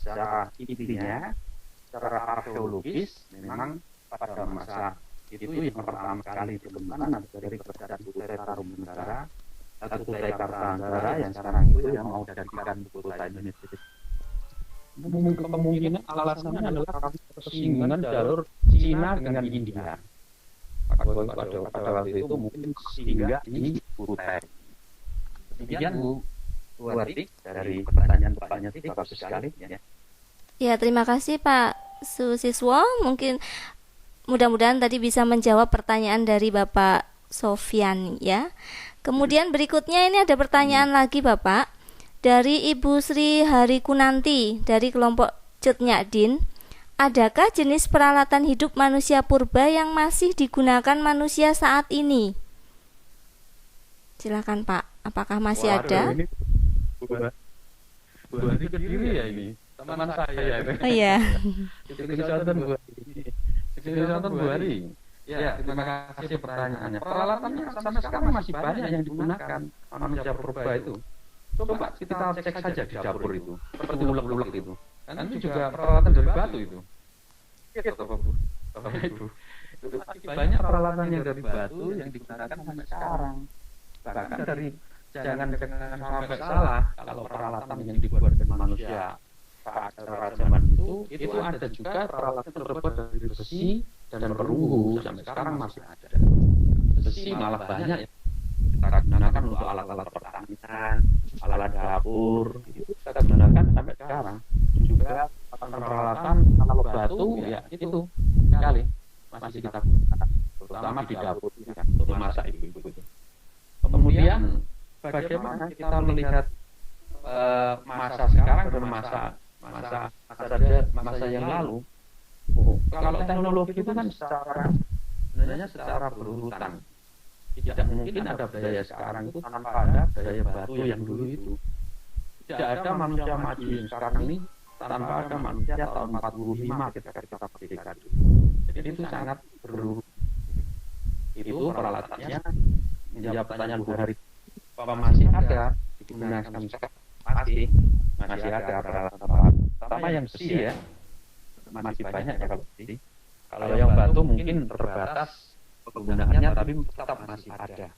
secara intinya, secara arkeologis memang pada masa itu yang pertama kali ditemukan dari kerajaan Kutai Tarumanegara atau Kutai Kartanegara yang sekarang itu yang mau dijadikan kota Indonesia. Kemungkinan alasannya adalah persinggungan jalur Cina dengan India. Pada waktu itu mungkin sehingga di Kutai. Demikian Bu Warti dari pertanyaan-pertanyaan itu bagus sekali ya. Ya, terima kasih Pak Susiswo. Mungkin mudah-mudahan tadi bisa menjawab pertanyaan dari Bapak Sofyan ya. Kemudian berikutnya ini ada pertanyaan lagi Bapak dari Ibu Sri Harikunanti dari kelompok Cutnyadin. Adakah jenis peralatan hidup manusia purba yang masih digunakan manusia saat ini? Silakan Pak, apakah masih ada? Ini Bu Hari Kediri ya ini, teman saya. Oh iya. Kesempatan Bu Hari. Ya, terima kasih pertanyaannya. Peralatannya sampai sekarang masih banyak yang digunakan manusia purba itu. Coba kita cek saja di dapur itu, seperti ulek-ulek itu. Dan itu juga peralatan dari batu itu. Bapak Ibu. Itu masih banyak peralatan yang dari batu yang digunakan sampai sekarang. Bahkan dari jangan sampai salah kalau peralatan yang dibuat oleh manusia pada zaman itu ada juga peralatan terbuat dari besi dan perunggu sampai sekarang masih ada. Besi malah banyak ya. Kita gunakan untuk alat-alat pertanian, alat dapur, itu kita gunakan sampai sekarang. Juga peralatan kalau batu ya itu sekali masih kita gunakan, terutama di dapur ya, untuk memasak ibu-ibu itu. Kemudian bagaimana kita melihat masa sekarang dan masa yang lalu? Kalau teknologi itu kan sebenarnya secara berurutan. Tidak mungkin ada budaya sekarang itu tanpa ada budaya batu yang dulu itu. Tidak ada manusia maju yang sekarang ini tanpa ada manusia tahun 45 ketika kita merdeka. Jadi itu sangat perlu. Itu peralatannya menjawab pertanyaan Bu Hari, apa masih ada digunakan masih ada peralatan. Pertama yang besi ya, masih banyak ya kalau besi. Kalau yang batu mungkin terbatas penggunaannya, tapi tetap masih ada.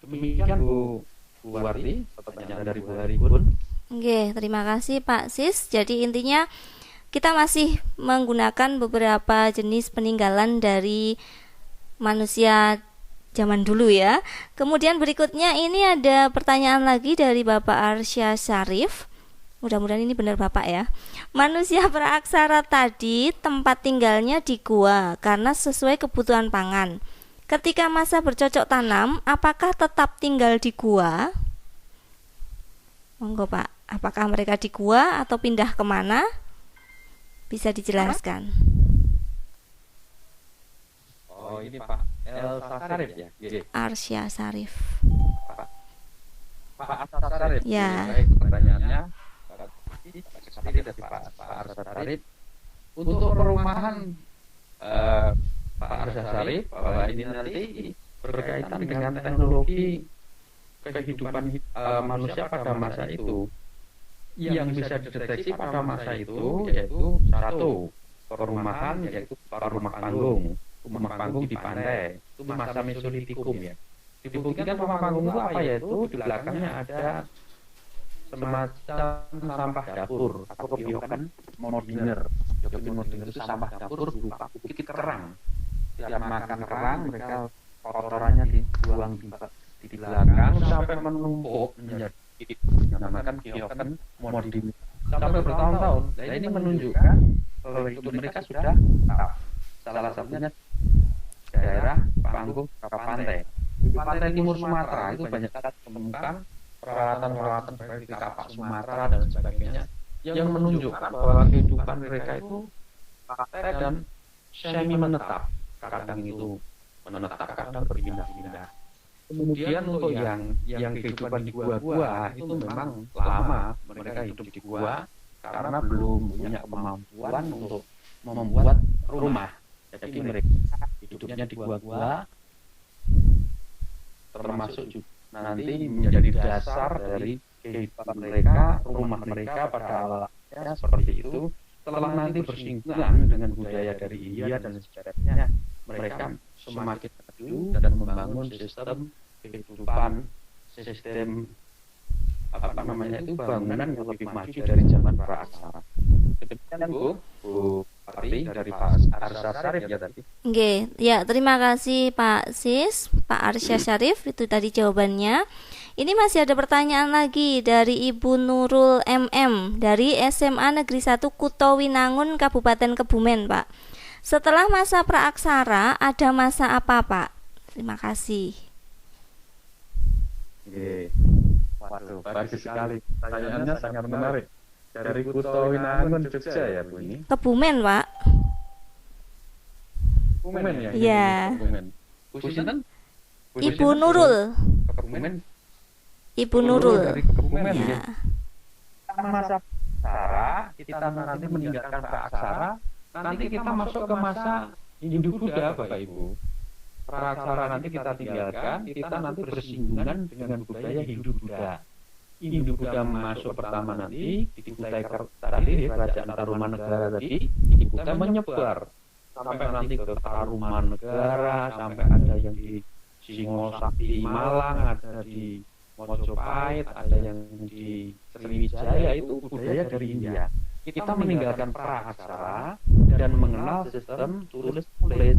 Demikian Bu Warti, pertanyaan dari Bu Hari pun. Oke, terima kasih Pak Sis. Jadi intinya kita masih menggunakan beberapa jenis peninggalan dari manusia zaman dulu ya. Kemudian berikutnya ini ada pertanyaan lagi dari Bapak Arsya Syarif. Mudah-mudahan ini benar Bapak ya. Manusia praaksara tadi tempat tinggalnya di gua karena sesuai kebutuhan pangan. Ketika masa bercocok tanam, apakah tetap tinggal di gua? Monggo Pak, apakah mereka di gua atau pindah kemana? Bisa dijelaskan. Oh ini Pak Elsa Sarif ya? Arsya Syarif. Pak Elsa Sarif. Ya. Baik, pertanyaannya dari Pak Arsa Sarif untuk perumahan Pak Arsa Sarif bahwa ini nanti berkaitan dengan teknologi kehidupan manusia pada masa itu. Yang bisa dideteksi pada masa itu yaitu satu perumahan, yaitu rumah panggung di pantai, itu masa Mesolitikum ya. Dibuktikan rumah panggung itu apa, yaitu di belakangnya ada semacam sampah dapur atau kepiokan modiner. Kepiokan modiner itu sampah dapur berupa bukit kerang. Setiap makan kerang mereka kotorannya dibuang di belakang sampai menumpuk menjadi dinamakan kepiokan modiner sampai bertahun-tahun. Nah ini menunjukkan bahwa hidup mereka sudah salah satunya daerah panggung ke pantai. Di pantai timur Sumatera itu banyak ditemukan peralatan-peralatan seperti kapak Sumatera dan sebagainya yang menunjukkan bahwa kehidupan mereka itu praktek dan semi menetap. Kadang itu menetap, kadang berpindah-pindah. Kemudian untuk yang kehidupan di gua-gua itu memang lama mereka hidup di gua karena belum punya kemampuan untuk membuat rumah. Jadi mereka hidupnya di gua-gua termasuk juga nanti menjadi dasar dari kehidupan mereka, rumah mereka pada awalnya seperti itu. Setelah nanti bersinggungan dengan budaya dari India dan sebagainya, mereka semakin maju dan membangun sistem kehidupan, sistem itu bangunan yang lebih maju dari zaman praaksara. Demikian Bu Arti dari Pak Arsya Syarif ya tadi. Oke, ya terima kasih Pak Sis, Pak Arsya Syarif, itu tadi jawabannya. Ini masih ada pertanyaan lagi dari Ibu Nurul MM dari SMA Negeri 1 Kutowinangun Kabupaten Kebumen, Pak. Setelah masa praaksara ada masa apa, Pak? Terima kasih. Waduh, bagus sekali. Pertanyaannya sangat menarik. Dari Kutowinangun Jogja ya Bu ini? Kebumen, Pak. Kebumen ya? Iya. Ibu Nurul. Kebumen. Ibu Nurul. Dari Kebumen ya. Masa praaksara, kita nanti meninggalkan praaksara, nanti kita masuk ke masa Hindu-Buddha Bapak Ibu. Praaksara nanti kita tinggalkan, kita nanti bersinggungan dengan budaya Hindu-Buddha. Hindu-Buddha masuk pertama nanti di Kutai tadi di Kerajaan Tarumanegara tadi, di Kutai menyebar sampai nanti ke Tarumanegara, sampai ada yang di Singosari Malang, ada di Mojopahit, ada yang di Sriwijaya, itu budaya dari India. Kita meninggalkan praaksara dan mengenal sistem tulis-tulis.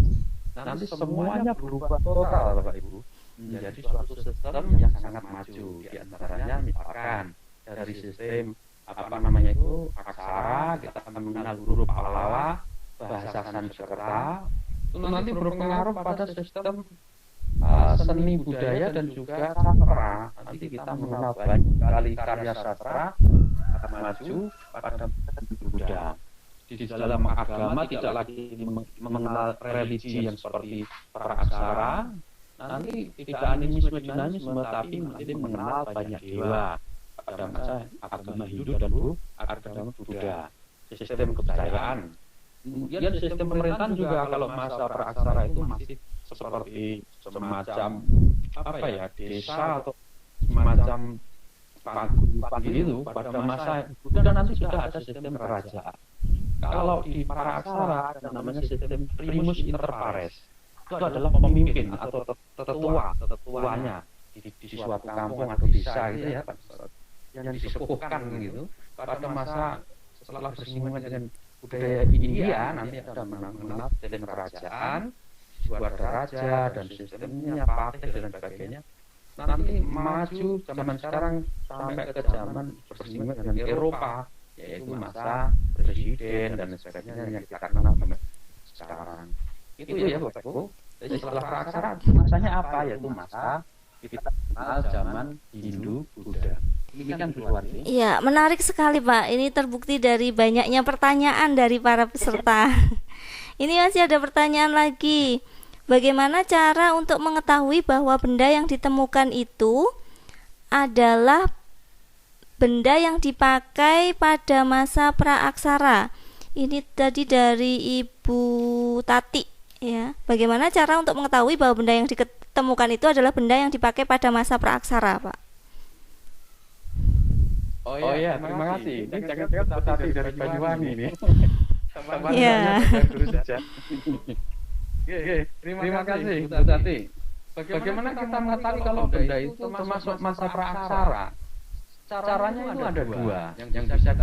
Nanti semuanya berubah total Bapak Ibu menjadi suatu sistem yang sangat maju. Di antaranya misalkan dari sistem aksara, kita mengenal huruf Pallawa, bahasa Sanskerta, itu nanti berpengaruh pada sistem seni budaya dan juga sastra. Nanti kita mengenal banyak sekali karya sastra maju pada Buddha. Di dalam agama tidak lagi mengenal religi yang seperti praaksara, nanti tidak animisme dinamisme, tapi nanti mengenal banyak dewa pada masa agama Hindu dan agama Buddha. sistem kepercayaan. Kemudian sistem pemerintahan juga kalau masa praaksara itu masih seperti semacam apa ya, desa atau semacam pagi itu pada masa sudah nanti sudah ada sistem kerajaan. Kalau di praaksara ada namanya sistem primus inter pares. Itu adalah pemimpin atau tetuanya di suatu kampung atau desa gitu ya, yang disepuhkan gitu. Pada masa setelah bersinggungan dengan budaya India, nanti ada mengenal sistem kerajaan, buat raja dan sistemnya, patih dan sebagainya. Nanti maju zaman sekarang sampai ke zaman bersinggungan dengan Eropa, yaitu masa presiden dan sebagainya yang kita kenal sampai sekarang. Itu ya Bapak Ibu. Setelah praaksara masanya apa? Yaitu masa kita kenal zaman Hindu Buddha. Demikian Bu Suwarti. Iya, menarik sekali Pak. Ini terbukti dari banyaknya pertanyaan dari para peserta. Ini masih ada pertanyaan lagi. Bagaimana cara untuk mengetahui bahwa benda yang ditemukan itu adalah benda yang dipakai pada masa praaksara? Ini tadi dari Ibu Tati ya. Bagaimana cara untuk mengetahui bahwa benda yang ditemukan itu adalah benda yang dipakai pada masa praaksara, Pak? Oh iya, terima kasih. Ini jangan-jangan Bu Tati dari Banyuwangi ini. Iya. Terima kasih Bu Tati. Bagaimana kita mengetahui kalau benda itu termasuk masa praaksara? Caranya itu ada dua yang bisa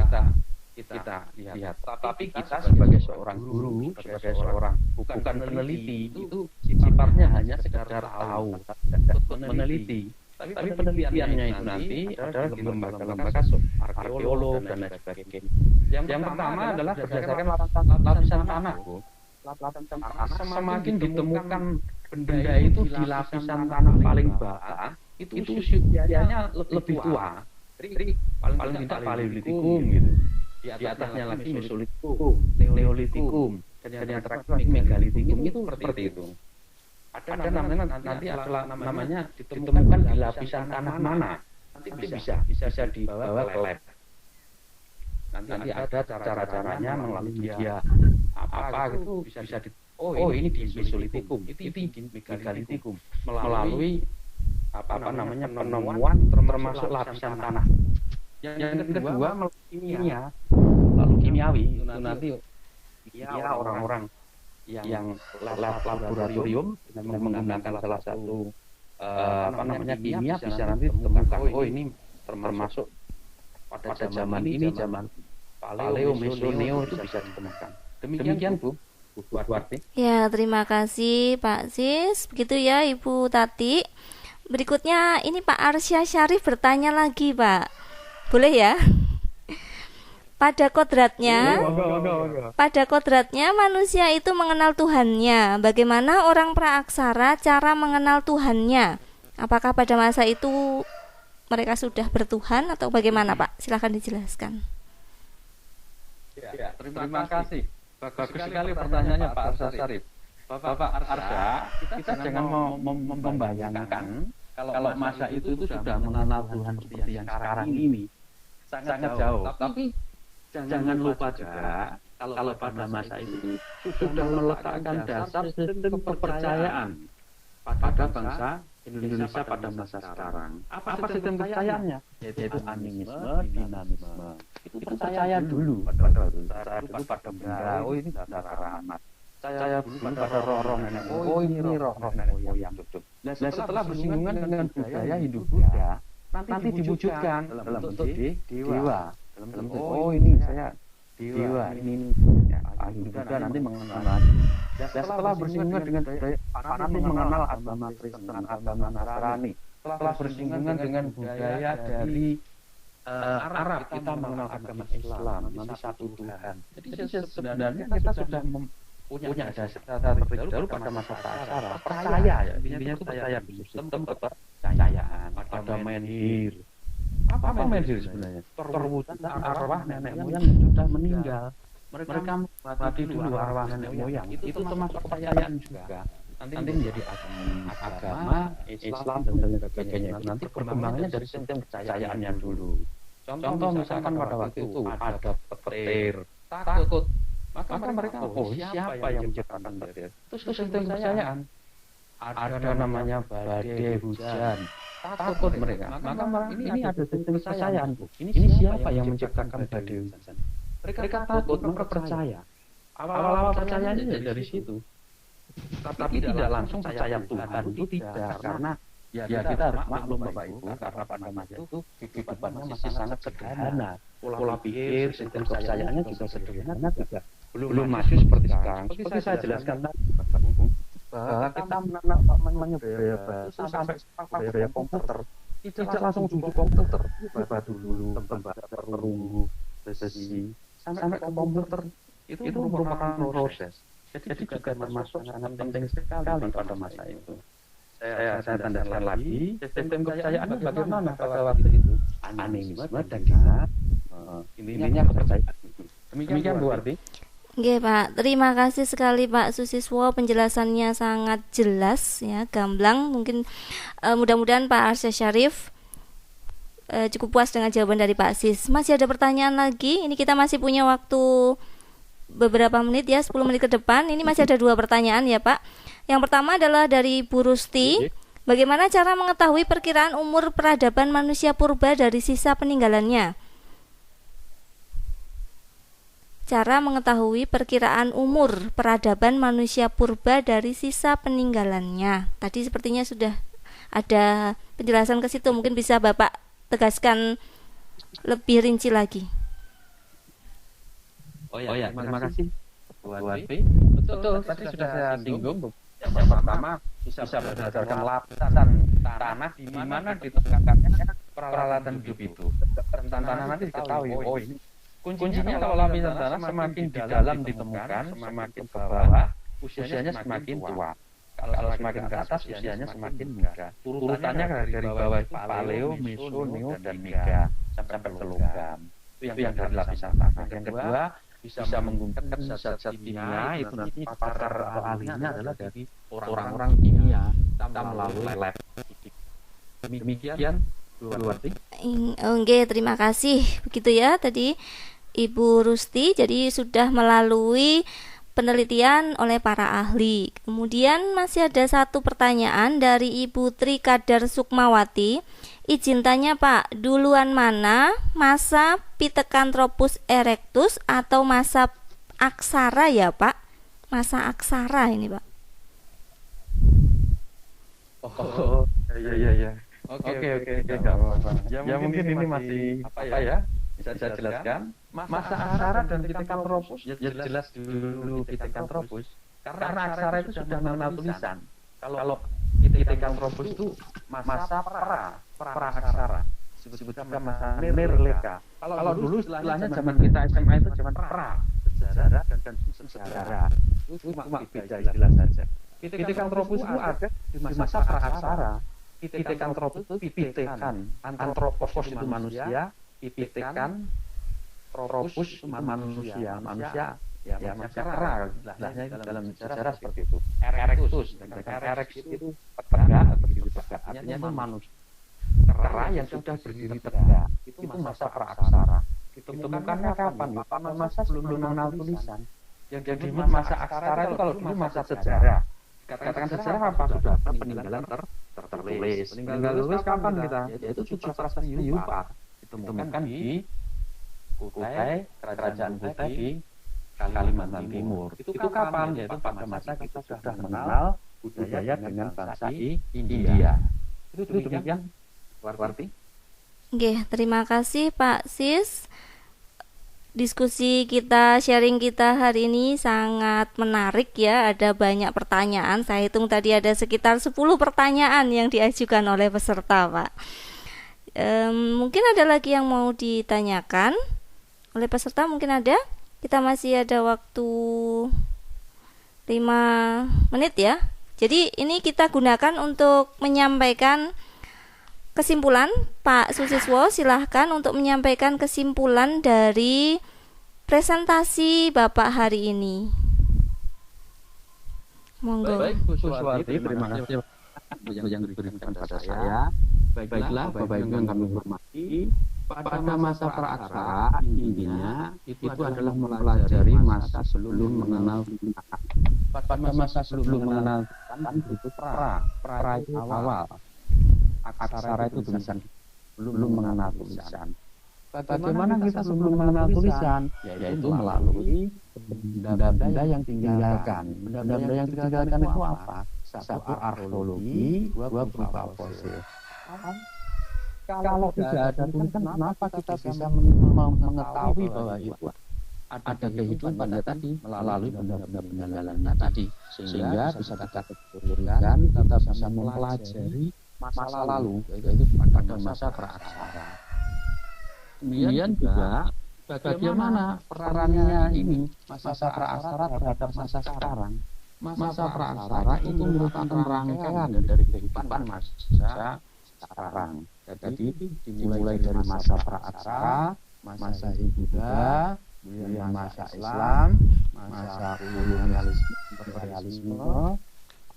kita lihat. Tapi kita sebagai seorang guru, sebagai seorang bukan peneliti, itu sifatnya hanya sekedar tahu, meneliti. Tapi penelitiannya itu nanti adalah di lembaga-lembaga arkeolog dan lain sebagainya. Yang pertama adalah berdasarkan lapisan tanah, Bu. Lapisan tanah semakin ditemukan benda itu di lapisan tanah paling bawah, itu usianya lebih tua. Jadi paling tidak paleolitikum gitu. Di atasnya lagi mesolitikum, neolitikum, dan yang terakhir megalitikum, itu seperti itu. Ada nanti adalah namanya ditemukan di lapisan tanah mana. Nanti bisa dibawa ke lab. Nanti ada cara-caranya melalui media apa gitu bisa ini di mesolitikum, itu di megalitikum melalui namanya penemuan termasuk lapisan tanah. Yang kedua melalui kimia, lalu kimiawi itu nanti ya orang-orang yang laboratorium dengan menggunakan salah satu kimia bisa nanti ditemukan ini termasuk pada zaman ini, zaman paleo, meso, neo itu bisa ditemukan. Demikian Bu Suwarti. Ya, terima kasih Pak Sis. Begitu ya Ibu Tati. Berikutnya ini Pak Arsya Syarif bertanya lagi Pak. Boleh ya? Pada kodratnya manusia itu mengenal Tuhannya. Bagaimana orang praaksara cara mengenal Tuhannya? Apakah pada masa itu mereka sudah bertuhan atau bagaimana Pak? Silakan dijelaskan. Ya, terima kasih. Bagus sekali pertanyaannya Pak Arsya Syarif. Bapak Arsya, kita jangan membayangkan kalau masa itu sudah mengenal Tuhan seperti yang sekarang ini. Sangat jauh. Tapi jangan lupa juga kalau pada masa itu sudah meletakkan dasar sistem kepercayaan pada bangsa Indonesia pada masa sekarang. Apa sistem kepercayaannya? Yaitu animisme, dinamisme. Itu percaya dulu pada benda. Oh ini dasar keramat. Percaya dulu pada roh nenek. Oh ini roh nenek moyang. Nah setelah bersinggungan dengan budaya Hindu Buddha, nanti diwujudkan dalam bentuk dewa. Oh ini saya dewa, ini Hindu Buddha nanti mengenal. Dan setelah bersinggungan dengan budaya, nanti mengenal agama Kristen, agama Nasrani. Setelah bersinggungan dengan budaya dari Arab, kita mengenal agama Islam, nanti satu Tuhan. Jadi sebenarnya kita sudah punya dasar terlebih dahulu pada masa praaksara. Percaya ya, intinya itu percaya sistem kepercayaan. Ada menhir. Apa menhir sebenarnya? Perwujudan arwah nenek moyang yang sudah meninggal. Mereka mati dulu arwah nenek moyang. Itu termasuk kepercayaan juga. Nanti menjadi agama Islam dan sebagainya. Nanti perkembangannya dari sistem kepercayaannya dulu. Contoh misalkan pada waktu itu ada petir, takut. Maka mereka, oh siapa yang menciptakan takdir? Itu sistem kepercayaan. Ada namanya badai hujan, takut mereka. Maka ini ada sistem kepercayaan. Ini siapa yang menciptakan badai hujan? Mereka takut, mereka percaya. Awal-awal percayanya dari situ. Tapi tidak langsung percaya Tuhan itu tidak, karena ya kita harus maklum Bapak Ibu, karena pada masa itu kehidupannya masih sangat sederhana. Pola pikir, sistem kepercayaannya juga sederhana, tidak belum masuk seperti sekarang. Seperti saya jelaskan tadi, Bapak Ibu, bahwa kita namanya biaya sampai biaya komputer, tidak langsung duduk komputer, batu dulu, perunggu, besi, sampai ke komputer itu merupakan proses. Jadi juga termasuk sangat penting sekali pada masa itu. Saya tandaskan lagi, sistem kepercayaan bagaimana pada waktu itu? Animisme dan juga intinya kepercayaan. Demikian Bu Arti. Oke Pak, terima kasih sekali Pak Susiswo, penjelasannya sangat jelas ya, gamblang. Mungkin mudah-mudahan Pak Arsyad Syarif cukup puas dengan jawaban dari Pak Sis. Masih ada pertanyaan lagi? Ini kita masih punya waktu beberapa menit ya, 10 menit ke depan. Ini masih ada 2 pertanyaan ya Pak. Yang pertama adalah dari Bu Rusti. Bagaimana cara mengetahui perkiraan umur peradaban manusia purba dari sisa peninggalannya? Cara mengetahui perkiraan umur peradaban manusia purba dari sisa peninggalannya. Tadi sepertinya sudah ada penjelasan ke situ. Mungkin bisa Bapak tegaskan lebih rinci lagi. Oh ya, terima kasih Bu Arti. Betul, tadi sudah saya singgung. Yang pertama bisa berdasarkan lapisan tanah di mana ditemukannya peralatan hidup itu. Lapisan tanah nanti diketahui. Oh ini kuncinya kalau lapisan tanah semakin di dalam ditemukan, semakin ke bawah usianya semakin tua. Kalau semakin ke atas usianya semakin muda. Urutannya dari bawah itu paleo, meso, neo, dan mega sampai ke logam. Itu yang dari lapisan tanah. Yang kedua bisa menggunakan zat-zat kimia, itu nanti pakar atau ahlinya adalah dari orang-orang kimia melalui lab. Demikian Bu Arti. Oke, terima kasih. Begitu ya tadi Ibu Rusti, jadi sudah melalui penelitian oleh para ahli. Kemudian masih ada satu pertanyaan dari Ibu Tri Kadar Sukmawati. Izin tanya Pak, duluan mana masa Pithecanthropus erectus atau masa aksara ya Pak? Masa aksara ini Pak. Oh, iya. Oke, enggak apa-apa. Ya mungkin ini masih apa ya? Bisa saya jelaskan. Masa aksara dan Pithecanthropus ya jelas dulu Pithecanthropus. Karena aksara itu sudah mengenal tulisan. Kalau Pithecanthropus itu masa pra aksara. Disebutkan masa nirleka. Kalau dulu istilahnya zaman kita SMA itu zaman pra sejarah dan sejarah. Itu cuma beda istilah saja. Pithecanthropus itu ada di masa pra aksara. Pithecanthropus itu pithekan, anthropos itu manusia, pithekan, tropus itu manusia ya manusia kera, istilahnya dalam sejarah seperti itu. Erectus, erectus itu tegak, berdiri tegak, artinya itu manusia kera yang sudah berdiri tegak. Itu masa pra-aksara. Ditemukannya kapan? Pada masa sebelum mengenal tulisan. Yang disebut masa aksara itu kalau dulu masa sejarah. Katakan sejarah apa? Sudah ada peninggalan tertulis. Peninggalan tertulis kapan kita? Yaitu Suci Prasasti Yupa. Ditemukan di Kutai, kerajaan Kutai di Kalimantan Timur. Itu kapan? Yaitu pada masa kita sudah mengenal budaya dengan bangsa India. Itu demikian, Warti. Oke, terima kasih Pak Sis. Diskusi kita, sharing kita hari ini sangat menarik ya. Ada banyak pertanyaan. Saya hitung tadi ada sekitar 10 pertanyaan yang diajukan oleh peserta, Pak. Mungkin ada lagi yang mau ditanyakan oleh peserta, mungkin ada. Kita masih ada waktu 5 menit ya. Jadi ini kita gunakan untuk menyampaikan kesimpulan. Pak Susiswo, silahkan untuk menyampaikan kesimpulan dari presentasi Bapak hari ini. Monggo. Baik, Bu Suwarti, terima kasih yang diberikan kepada saya. Baiklah, Bapak Ibu yang kami hormati, Pada masa praaksara intinya itu adalah mempelajari masa sebelum mengenal tulisan. Pada masa sebelum mengenal tulisan itu pra itu awal. Aksara itu tulisan, belum mengenal tulisan. Bagaimana kita sebelum mengenal tulisan? Yaitu melalui benda-benda yang ditinggalkan. Benda-benda yang ditinggalkan itu apa? Satu arkeologi, dua berupa fosil. Kalau tidak ada tulisan, kenapa kita bisa mengetahui bahwa itu ada kehidupan tadi melalui benda-benda peninggalan tadi, sehingga bisa kita kategorikan, kita bisa mempelajari masa lalu, yaitu pada masa praaksara. Kemudian juga bagaimana perannya ini masa praaksara terhadap masa sekarang. Masa praaksara itu merupakan rangkaian dari kehidupan masa sekarang. Jadi dimulai dari masa praaksara, masa Hinduda, kemudian masa Islam, masa kolonialisme, imperialisme,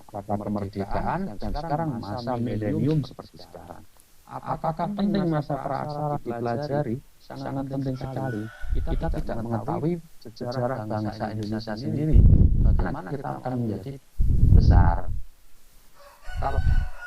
masa kemerdekaan, dan sekarang masa milenium seperti sekarang. Apakah penting masa praaksara dipelajari? Sangat penting sekali. Kita tidak mengetahui sejarah bangsa Indonesia sendiri, bagaimana kita akan menjadi besar. Kalau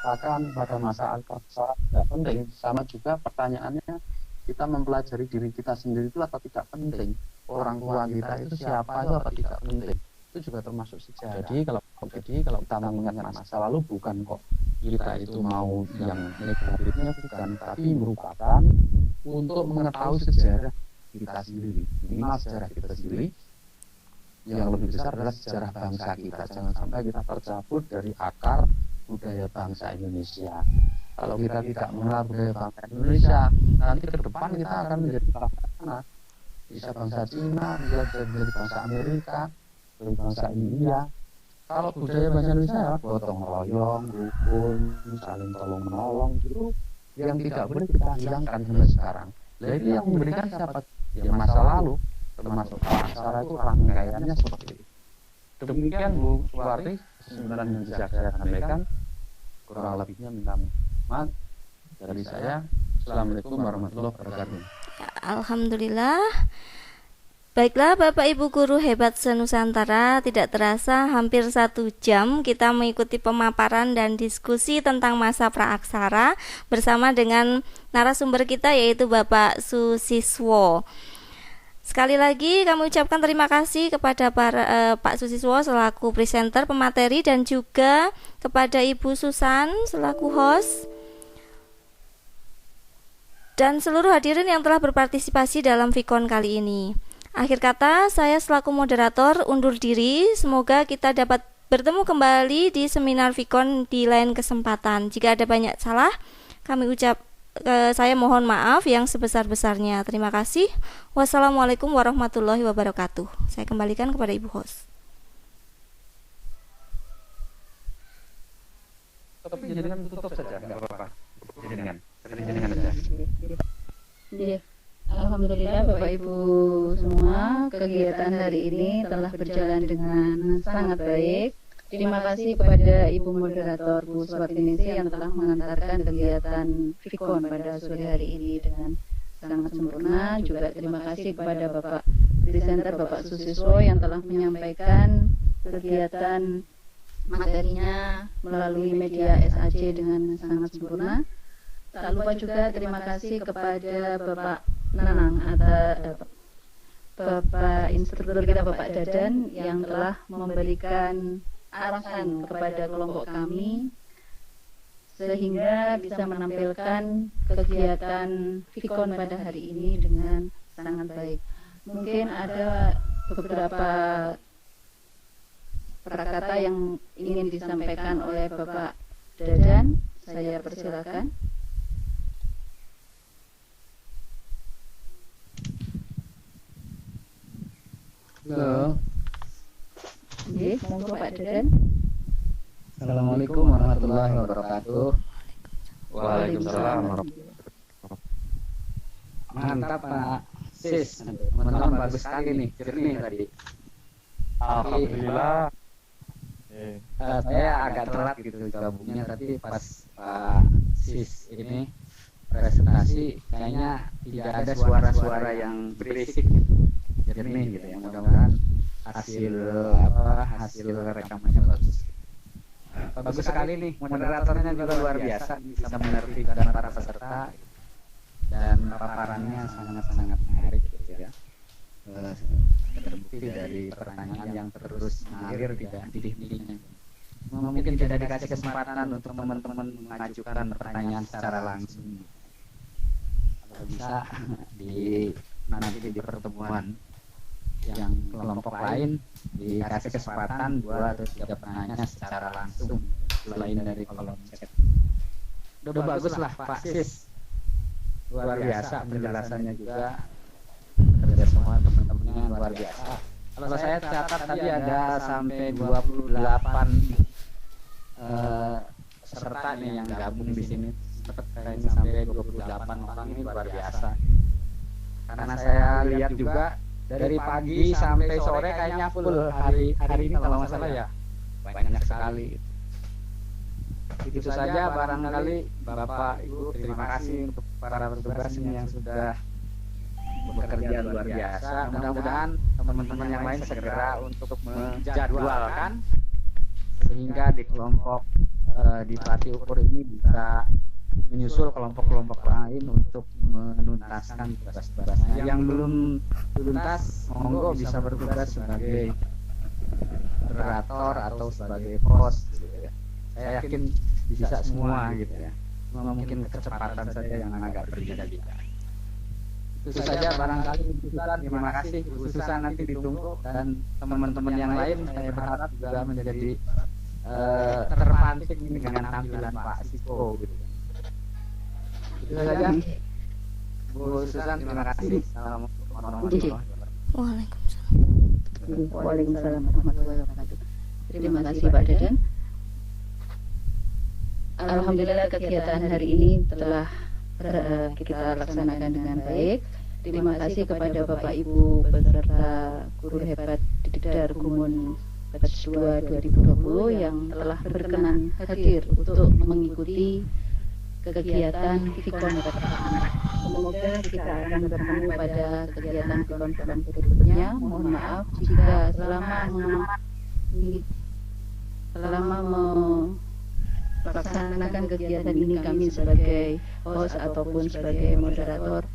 bahkan pada masa praaksara tidak penting, sama juga pertanyaannya, kita mempelajari diri kita sendiri itu apa tidak penting? Orang tua kita itu siapa itu apa tidak penting? Itu juga termasuk sejarah. Jadi kalau kita mengingat masa lalu, bukan kok kita itu mau yang negatifnya, bukan, tapi merupakan untuk mengetahui sejarah kita sendiri. Minimal sejarah kita sendiri. Yang lebih besar adalah sejarah bangsa kita. Jangan sampai kita tercabut dari akar budaya bangsa Indonesia. Kalau kita tidak mengenal budaya bangsa Indonesia, nanti ke depan kita akan menjadi bangsa mana? Bisa bangsa Cina, bisa menjadi bangsa Amerika, menjadi bangsa India. Kalau budaya bangsa Indonesia ya gotong royong, rukun, saling tolong menolong, itu yang tidak boleh kita hilangkan sampai sekarang. Nah, itu yang memberikan siapa? Ya masa lalu, termasuk praaksara itu rangkaiannya seperti itu. Demikian Bu Suwarti, kesimpulan yang bisa saya sampaikan. Kurang lebihnya minta maaf dari saya. Assalamualaikum warahmatullahi wabarakatuh. Alhamdulillah. Baiklah Bapak Ibu Guru hebat senusantara, tidak terasa hampir 1 jam kita mengikuti pemaparan dan diskusi tentang masa praaksara bersama dengan narasumber kita yaitu Bapak Susiswo. Sekali lagi kami ucapkan terima kasih kepada Pak Susiswo selaku presenter pemateri dan juga kepada Ibu Susan selaku host dan seluruh hadirin yang telah berpartisipasi dalam Vikon kali ini. Akhir kata, saya selaku moderator undur diri. Semoga kita dapat bertemu kembali di seminar Vikon di lain kesempatan. Jika ada banyak salah, saya mohon maaf yang sebesar-besarnya. Terima kasih. Wassalamualaikum warahmatullahi wabarakatuh. Saya kembalikan kepada Ibu host. Tapi jangan tutup saja, nggak apa-apa. Jangan saja. Iya. Alhamdulillah Bapak Ibu semua, kegiatan hari ini telah berjalan dengan sangat baik. Terima kasih kepada Ibu Moderator Bu Suwartiningsih yang telah mengantarkan kegiatan Vikon pada sore hari ini dengan sangat sempurna. Juga terima kasih kepada Bapak Presenter Bapak Susiswo yang telah menyampaikan kegiatan materinya melalui media SAC dengan sangat sempurna. Tak lupa juga terima kasih kepada Bapak Nanang atau Bapak instruktur kita Bapak Dadan yang telah memberikan arahan kepada kelompok kami sehingga bisa menampilkan kegiatan Vikon pada hari ini dengan sangat baik. Mungkin ada beberapa kata yang ingin disampaikan oleh Bapak Dadan, saya persilakan. Halo. Oke, monggo Pak Dadan. Assalamualaikum warahmatullahi wabarakatuh. Waalaikumsalam warahmatullahi wabarakatuh. Mantap Pak Sis, teman-teman bagus sekali nih, jernih tadi. Alhamdulillah. Saya agak telat gitu gabungnya tadi pas Pak Sis ini presentasi kayaknya tidak ada suara-suara yang berisik jernih gitu ya. Mudah-mudahan hasil rekamannya bagus. Bagus sekali nih, moderatornya juga luar biasa, bisa menertibkan para peserta dan paparannya sangat-sangat menarik gitu ya. Terbukti dari pertanyaan yang terus mengalir tidak henti-hentinya. Mungkin tidak dikasih kesempatan untuk teman-teman mengajukan pertanyaan secara langsung. Kalau bisa nanti di pertemuan yang kelompok lain dikasih kesempatan 2 atau 3 penanya secara langsung selain dari kolom chat. Udah bagus lah Pak Sis, luar biasa penjelasannya juga, kerja semua teman-temannya luar biasa. Kalau saya catat tadi ada sampai 28 peserta nih yang gabung di sini, kayaknya sampai 28 orang, ini luar biasa. Karena saya lihat juga dari pagi sampai sore kayaknya full hari ini kalau nggak salah ya, banyak sekali. Itu saja barangkali Bapak Ibu, terima kasih untuk para petugas ini yang sudah bekerja luar biasa. Mudah-mudahan teman-teman yang lain segera untuk menjadwalkan sehingga di kelompok di pelatih ukur ini bisa menyusul kelompok-kelompok lain untuk menuntaskan tugas-tugasnya. Yang belum tuntas, monggo bisa bertugas sebagai moderator atau sebagai host gitu ya. Saya yakin bisa semua gitu ya. Cuma mungkin kecepatan saja yang agak berbeda-beda. Itu saja barangkali Bu Susan, terima kasih Bu Susan, nanti ditunggu, dan teman-teman yang lain saya berharap juga menjadi terpantik dengan tampilan Pak Siko gitu. Itu saja Bu Susan, terima kasih. Assalamualaikum warahmatullahi wabarakatuh. Waalaikumsalam warahmatullahi wabarakatuh. Terima kasih Pak Dadan. Alhamdulillah kegiatan hari ini telah kita laksanakan dengan baik. Terima kasih kepada Bapak Ibu peserta guru hebat Didar Gumun Batch 2 2020 yang telah berkenan hadir untuk mengikuti kegiatan Vikon pertama. Semoga kita akan bertemu pada kegiatan Vikon berikutnya. Mohon maaf jika selama melaksanakan kegiatan ini kami sebagai host ataupun sebagai moderator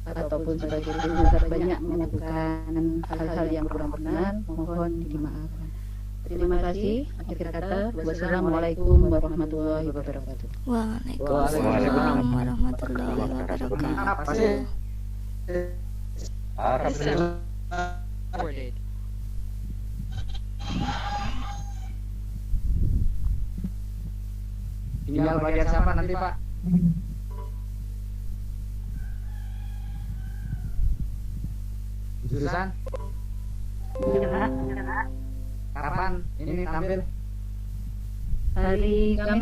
ataupun sebagai presenter banyak menyebutkan hal-hal yang kurang benar, mohon dimaafkan. Terima kasih. Akhir kata, wassalamualaikum warahmatullahi wabarakatuh. Waalaikumsalam warahmatullahi wabarakatuh. Tinggal bagian siapa nanti Pak? Susan? Kapan ini tampil? Hari Kamis